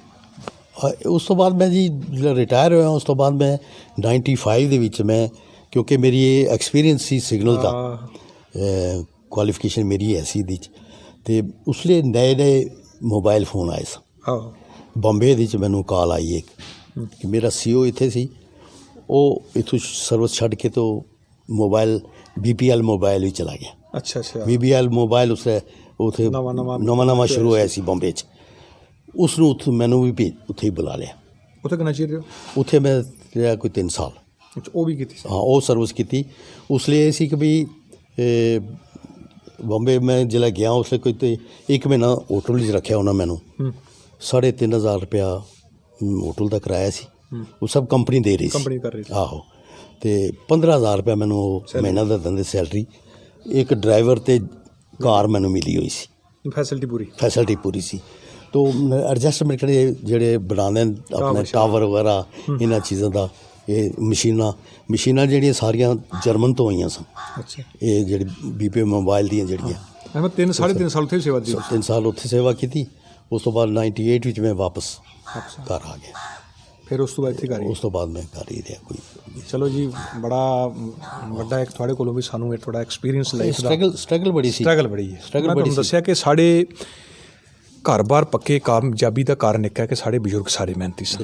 ਉਸ ਤੋਂ ਬਾਅਦ ਮੈਂ ਜੀ ਜਿਹੜਾ ਰਿਟਾਇਰ ਹੋਇਆ, ਉਸ ਤੋਂ ਬਾਅਦ ਮੈਂ 95 ਦੇ ਵਿੱਚ ਮੈਂ, ਕਿਉਂਕਿ ਮੇਰੀ ਇਹ ਐਕਸਪੀਰੀਅੰਸ ਸੀ ਸਿਗਨਲ ਦਾ, ਕੁਆਲੀਫਿਕੇਸ਼ਨ ਮੇਰੀ ਐਸੀ ਦੀ 'ਚ, ਅਤੇ ਉਸ ਲਈ ਨਏ ਮੋਬਾਈਲ ਫੋਨ ਆਏ ਸਨ। ਬੰਬੇ ਦੇ ਵਿੱਚ ਮੈਨੂੰ ਕਾਲ ਆਈ ਇੱਕ ਕਿ ਮੇਰਾ CO ਇੱਥੇ ਸੀ, ਉਹ ਇੱਥੋਂ ਸਰਵਿਸ ਛੱਡ ਕੇ ਤੋਂ ਮੋਬਾਈਲ BPL ਮੋਬਾਈਲ ਵੀ ਚਲਾ ਗਿਆ। ਅੱਛਾ। BPL ਮੋਬਾਈਲ ਉੱਥੇ ਨਵਾਂ ਸ਼ੁਰੂ ਹੋਇਆ ਸੀ ਬੰਬੇ 'ਚ। ਉਸ ਨੂੰ ਉੱਥੇ ਮੈਨੂੰ ਵੀ ਉੱਥੇ ਹੀ ਬੁਲਾ ਲਿਆ। ਉੱਥੇ ਕਿੰਨਾ ਚਿਰ ਰਿਹਾ? ਉੱਥੇ ਮੈਂ ਰਿਹਾ ਕੋਈ 3 ਸਾਲ। ਉਹ ਵੀ ਕੀਤੀ? ਹਾਂ, ਉਹ ਸਰਵਿਸ ਕੀਤੀ। ਉਸ ਲਈ ਇਹ ਸੀ ਕਿ ਵੀ ਬੰਬੇ ਮੈਂ ਜਿਹੜਾ ਗਿਆ ਉਸ ਲਈ ਕੋਈ 1 ਮਹੀਨਾ ਹੋਟਲ ਵਿੱਚ ਰੱਖਿਆ ਉਹਨਾਂ ਮੈਨੂੰ। 3,500 ਰੁਪਇਆ ਹੋਟਲ ਦਾ ਕਿਰਾਇਆ ਸੀ। ਉਹ ਸਭ ਕੰਪਨੀ ਦੇ ਰਹੀ ਸੀ। ਕੰਪਨੀ ਕਰ ਰਹੀ ਸੀ। ਆਹੋ, ਤੇ 15,000 ਰੁਪਇਆ ਮੈਨੂੰ ਉਹ ਮਹੀਨਾ ਦਾ ਦਿੰਦੇ ਸੈਲਰੀ। ਇੱਕ ਡਰਾਈਵਰ ਤੇ ਕਾਰ ਮੈਨੂੰ ਮਿਲੀ ਹੋਈ ਸੀ, ਫੈਸਿਲਿਟੀ ਪੂਰੀ ਸੀ। ਤੋ ਐਡਜਸਟਮੈਂਟ ਕਰੇ ਜਿਹੜੇ ਬਣਾਉਂਦੇ ਨੇ ਆਪਣੇ ਟਾਵਰ ਵਗੈਰਾ ਇਹਨਾਂ ਚੀਜ਼ਾਂ ਦਾ, ਇਹ ਮਸ਼ੀਨਾਂ ਜਿਹੜੀਆਂ ਸਾਰੀਆਂ ਜਰਮਨ ਤੋਂ ਆਈਆਂ ਸਨ। ਇਹ ਜਿਹੜੀ BPO ਮੋਬਾਈਲ ਦੀਆਂ ਜਿਹੜੀਆਂ, ਮੈਂ 3.5 ਸਾਲ ਉੱਥੇ ਸੇਵਾ ਦਿੱਤੀ। 3 ਸਾਲ ਉੱਥੇ ਸੇਵਾ ਕੀਤੀ। ਉਸ ਤੋਂ ਬਾਅਦ 98 ਵਿੱਚ ਮੈਂ ਵਾਪਸ ਘਰ ਆ ਗਿਆ। ਫਿਰ ਉਸ ਤੋਂ ਬਾਅਦ ਇੱਥੇ ਉਸ ਤੋਂ ਬਾਅਦ ਮੈਂ ਕਰ ਹੀ ਰਿਹਾ ਕੋਈ। ਚਲੋ ਜੀ, ਬੜਾ ਵੱਡਾ ਇੱਕ ਤੁਹਾਡੇ ਕੋਲੋਂ ਵੀ ਸਾਨੂੰ ਇਹ ਥੋੜਾ ਐਕਸਪੀਰੀਅੰਸ ਲਾਈਫ ਦਾ। ਸਟਰਗਲ ਬੜੀ ਸੀ। ਸਟਰਗਲ ਬੜੀ ਹੈ। ਮੈਂ ਤੁਹਾਨੂੰ ਦੱਸਿਆ ਕਿ ਸਾਡੇ ਘਰ-ਬਾਰ ਪੱਕੇ ਕਾਮਯਾਬੀ ਦਾ ਕਾਰਨ ਇੱਕ ਹੈ ਕਿ ਸਾਡੇ ਬਜ਼ੁਰਗ ਸਾਰੇ ਮਿਹਨਤੀ ਸਨ।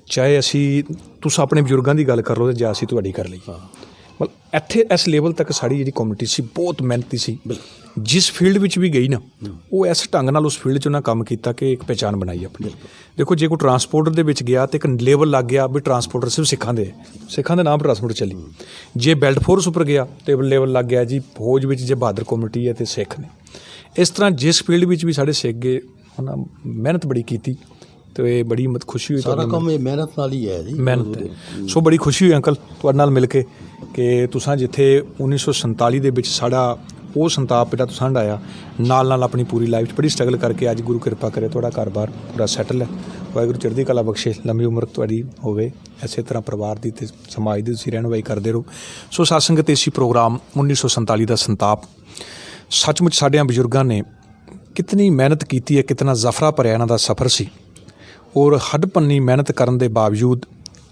ਚਾਹੇ ਅਸੀਂ ਤੁਸੀਂ ਆਪਣੇ ਬਜ਼ੁਰਗਾਂ ਦੀ ਗੱਲ ਕਰ ਲਓ ਜਾਂ ਅਸੀਂ ਤੁਹਾਡੀ ਕਰ ਲਈ, ਮਤਲਬ ਇੱਥੇ ਇਸ ਲੈਵਲ ਤੱਕ ਸਾਡੀ ਜਿਹੜੀ ਕਮਿਊਨਿਟੀ ਸੀ ਬਹੁਤ ਮਿਹਨਤੀ ਸੀ। ਜਿਸ ਫੀਲਡ ਵਿੱਚ ਵੀ ਗਈ ਨਾ, ਉਹ ਇਸ ਢੰਗ ਨਾਲ ਉਸ ਫੀਲਡ 'ਚ ਉਹਨਾਂ ਕੰਮ ਕੀਤਾ ਕਿ ਇੱਕ ਪਹਿਚਾਣ ਬਣਾਈ ਆਪਣੀ। ਦੇਖੋ, ਜੇ ਕੋਈ ਟਰਾਂਸਪੋਰਟਰ ਦੇ ਵਿੱਚ ਗਿਆ ਤਾਂ ਇੱਕ ਲੇਬਲ ਲੱਗ ਗਿਆ ਵੀ ਟਰਾਂਸਪੋਰਟਰ ਸਿਰਫ ਸਿੱਖਾਂ ਦੇ ਨਾਮ ਟਰਾਂਸਪੋਰਟ ਚੱਲੀ। ਜੇ ਬੈਲਟ ਫੋਰਸ ਉੱਪਰ ਗਿਆ ਤਾਂ ਲੇਬਲ ਲੱਗ ਗਿਆ ਜੀ ਫੌਜ ਵਿੱਚ ਜੇ ਬਹਾਦਰ ਕਮਿਊਨਿਟੀ ਹੈ ਅਤੇ ਸਿੱਖ ਨੇ। ਇਸ ਤਰ੍ਹਾਂ ਜਿਸ ਫੀਲਡ ਵਿੱਚ ਵੀ ਸਾਡੇ ਸਿੱਖ ਗਏ, ਉਹਨਾਂ ਮਿਹਨਤ ਬੜੀ ਕੀਤੀ ਅਤੇ ਬੜੀ ਖੁਸ਼ੀ ਹੋਈ। ਸਾਰਾ ਕੰਮ ਇਹ ਮਿਹਨਤ ਨਾਲ ਹੀ ਹੈ ਜੀ, ਮਿਹਨਤ। ਸੋ ਬੜੀ ਖੁਸ਼ੀ ਹੋਈ ਅੰਕਲ ਤੁਹਾਡੇ ਨਾਲ ਮਿਲ ਕੇ ਕਿ ਤੁਸੀਂ ਜਿੱਥੇ 1947 ਦੇ ਵਿੱਚ ਸਾਡਾ ਉਹ ਸੰਤਾਪ ਜਿਹੜਾ ਤੁਸੀਂ ਹੰਢਾਇਆ, ਨਾਲ ਆਪਣੀ ਪੂਰੀ ਲਾਈਫ 'ਚ ਬੜੀ ਸਟਰਗਲ ਕਰਕੇ ਅੱਜ ਗੁਰੂ ਕਿਰਪਾ ਕਰੇ ਤੁਹਾਡਾ ਘਰ-ਬਾਰ ਪੂਰਾ ਸੈਟਲ ਹੈ। ਵਾਹਿਗੁਰੂ ਚੜ੍ਹਦੀ ਕਲਾ ਬਖਸ਼ੇ, ਲੰਬੀ ਉਮਰ ਤੁਹਾਡੀ ਹੋਵੇ, ਇਸੇ ਤਰ੍ਹਾਂ ਪਰਿਵਾਰ ਦੀ ਅਤੇ ਸਮਾਜ ਦੀ ਤੁਸੀਂ ਰਹਿਨੁਮਾਈ ਕਰਦੇ ਰਹੋ। ਸੋ ਸਾਧ ਸੰਗਤ, ਇਸੀ ਪ੍ਰੋਗਰਾਮ 1947 ਦਾ ਸੰਤਾਪ, ਸੱਚਮੁੱਚ ਸਾਡਿਆਂ ਬਜ਼ੁਰਗਾਂ ਨੇ ਕਿਤਨੀ ਮਿਹਨਤ ਕੀਤੀ ਹੈ, ਕਿਤਨਾ ਜ਼ਫਰਾ ਭਰਿਆ ਇਹਨਾਂ ਦਾ ਸਫ਼ਰ ਸੀ। ਔਰ ਹੱਡ ਭੰਨੀ ਮਿਹਨਤ ਕਰਨ ਦੇ ਬਾਵਜੂਦ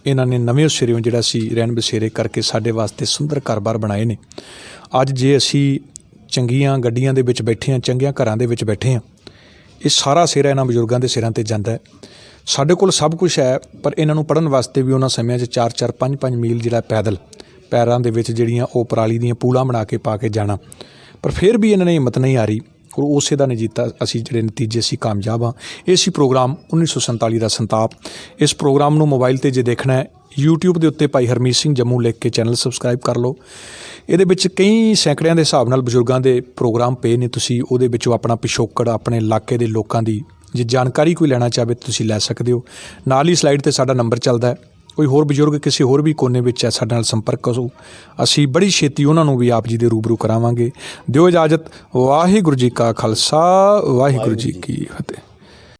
ਇਹਨਾਂ ਨੇ ਨਵੇਂ ਸਿਰਿਓਂ ਜਿਹੜਾ ਸੀ ਰਹਿਣ ਬਸੇਰੇ ਕਰਕੇ ਸਾਡੇ ਵਾਸਤੇ ਸੁੰਦਰ ਘਰ-ਬਾਰ ਬਣਾਏ ਨੇ। ਅੱਜ ਜੇ ਅਸੀਂ ਚੰਗੀਆਂ ਗੱਡੀਆਂ ਦੇ ਵਿੱਚ ਬੈਠੇ ਹਾਂ, ਚੰਗੀਆਂ ਘਰਾਂ ਦੇ ਵਿੱਚ ਬੈਠੇ ਹਾਂ, ਇਹ ਸਾਰਾ ਸਿਰਾ ਇਹਨਾਂ ਬਜ਼ੁਰਗਾਂ ਦੇ ਸਿਰਾਂ 'ਤੇ ਜਾਂਦਾ ਹੈ। ਸਾਡੇ ਕੋਲ ਸਭ ਕੁਝ ਹੈ, ਪਰ ਇਹਨਾਂ ਨੂੰ ਪੜ੍ਹਨ ਵਾਸਤੇ ਵੀ ਉਹਨਾਂ ਸਮਿਆਂ 'ਚ 4-4 5-5 ਮੀਲ ਜਿਹੜਾ ਪੈਦਲ ਪੈਰਾਂ ਦੇ ਵਿੱਚ ਜਿਹੜੀਆਂ ਉਹ ਪਰਾਲੀ ਦੀਆਂ ਪੂਲਾਂ ਬਣਾ ਕੇ ਪਾ ਕੇ ਜਾਣਾ, ਪਰ ਫਿਰ ਵੀ ਇਹਨਾਂ ਨੇ ਹਿੰਮਤ ਨਹੀਂ ਹਾਰੀ ਔਰ ਉਸੇ ਦਾ ਨਤੀਜਾ ਅਸੀਂ ਜਿਹੜੇ ਨਤੀਜੇ ਅਸੀਂ ਕਾਮਯਾਬ ਹਾਂ। ਇਹ ਸੀ ਪ੍ਰੋਗਰਾਮ 1947 ਦਾ ਸੰਤਾਪ। ਇਸ ਪ੍ਰੋਗਰਾਮ ਨੂੰ ਮੋਬਾਈਲ 'ਤੇ ਜੇ ਦੇਖਣਾ ਹੈ, YouTube ਦੇ ਉੱਤੇ ਭਾਈ ਹਰਮੀਤ ਸਿੰਘ ਜੰਮੂ ਲਿਖ ਕੇ ਚੈਨਲ ਸਬਸਕ੍ਰਾਈਬ ਕਰ ਲਓ। ਇਹਦੇ ਵਿੱਚ ਕਈ ਸੈਂਕੜਿਆਂ ਦੇ ਹਿਸਾਬ ਨਾਲ ਬਜ਼ੁਰਗਾਂ ਦੇ ਪ੍ਰੋਗਰਾਮ ਪਏ ਨੇ, ਤੁਸੀਂ ਉਹਦੇ ਵਿੱਚੋਂ ਆਪਣਾ ਪਿਛੋਕੜ, ਆਪਣੇ ਇਲਾਕੇ ਦੇ ਲੋਕਾਂ ਦੀ ਜੇ ਜਾਣਕਾਰੀ ਕੋਈ ਲੈਣਾ ਚਾਹਵੇ ਤੁਸੀਂ ਲੈ ਸਕਦੇ ਹੋ। ਨਾਲ ਹੀ ਸਲਾਈਡ 'ਤੇ ਸਾਡਾ ਨੰਬਰ ਚੱਲਦਾ ਹੈ। ਕੋਈ ਹੋਰ ਬਜ਼ੁਰਗ ਕਿਸੇ ਹੋਰ ਵੀ ਕੋਨੇ ਵਿੱਚ ਹੈ, ਸਾਡੇ ਨਾਲ ਸੰਪਰਕ ਕਰੋ। ਅਸੀਂ ਬੜੀ ਛੇਤੀ ਉਹਨਾਂ ਨੂੰ ਵੀ ਆਪ ਜੀ ਦੇ ਰੂਬਰੂ ਕਰਾਵਾਂਗੇ। ਦਿਓ ਇਜਾਜ਼ਤ। ਵਾਹਿਗੁਰੂ ਜੀ ਕਾ ਖਾਲਸਾ, ਵਾਹਿਗੁਰੂ ਜੀ ਕੀ ਫਤਿਹ।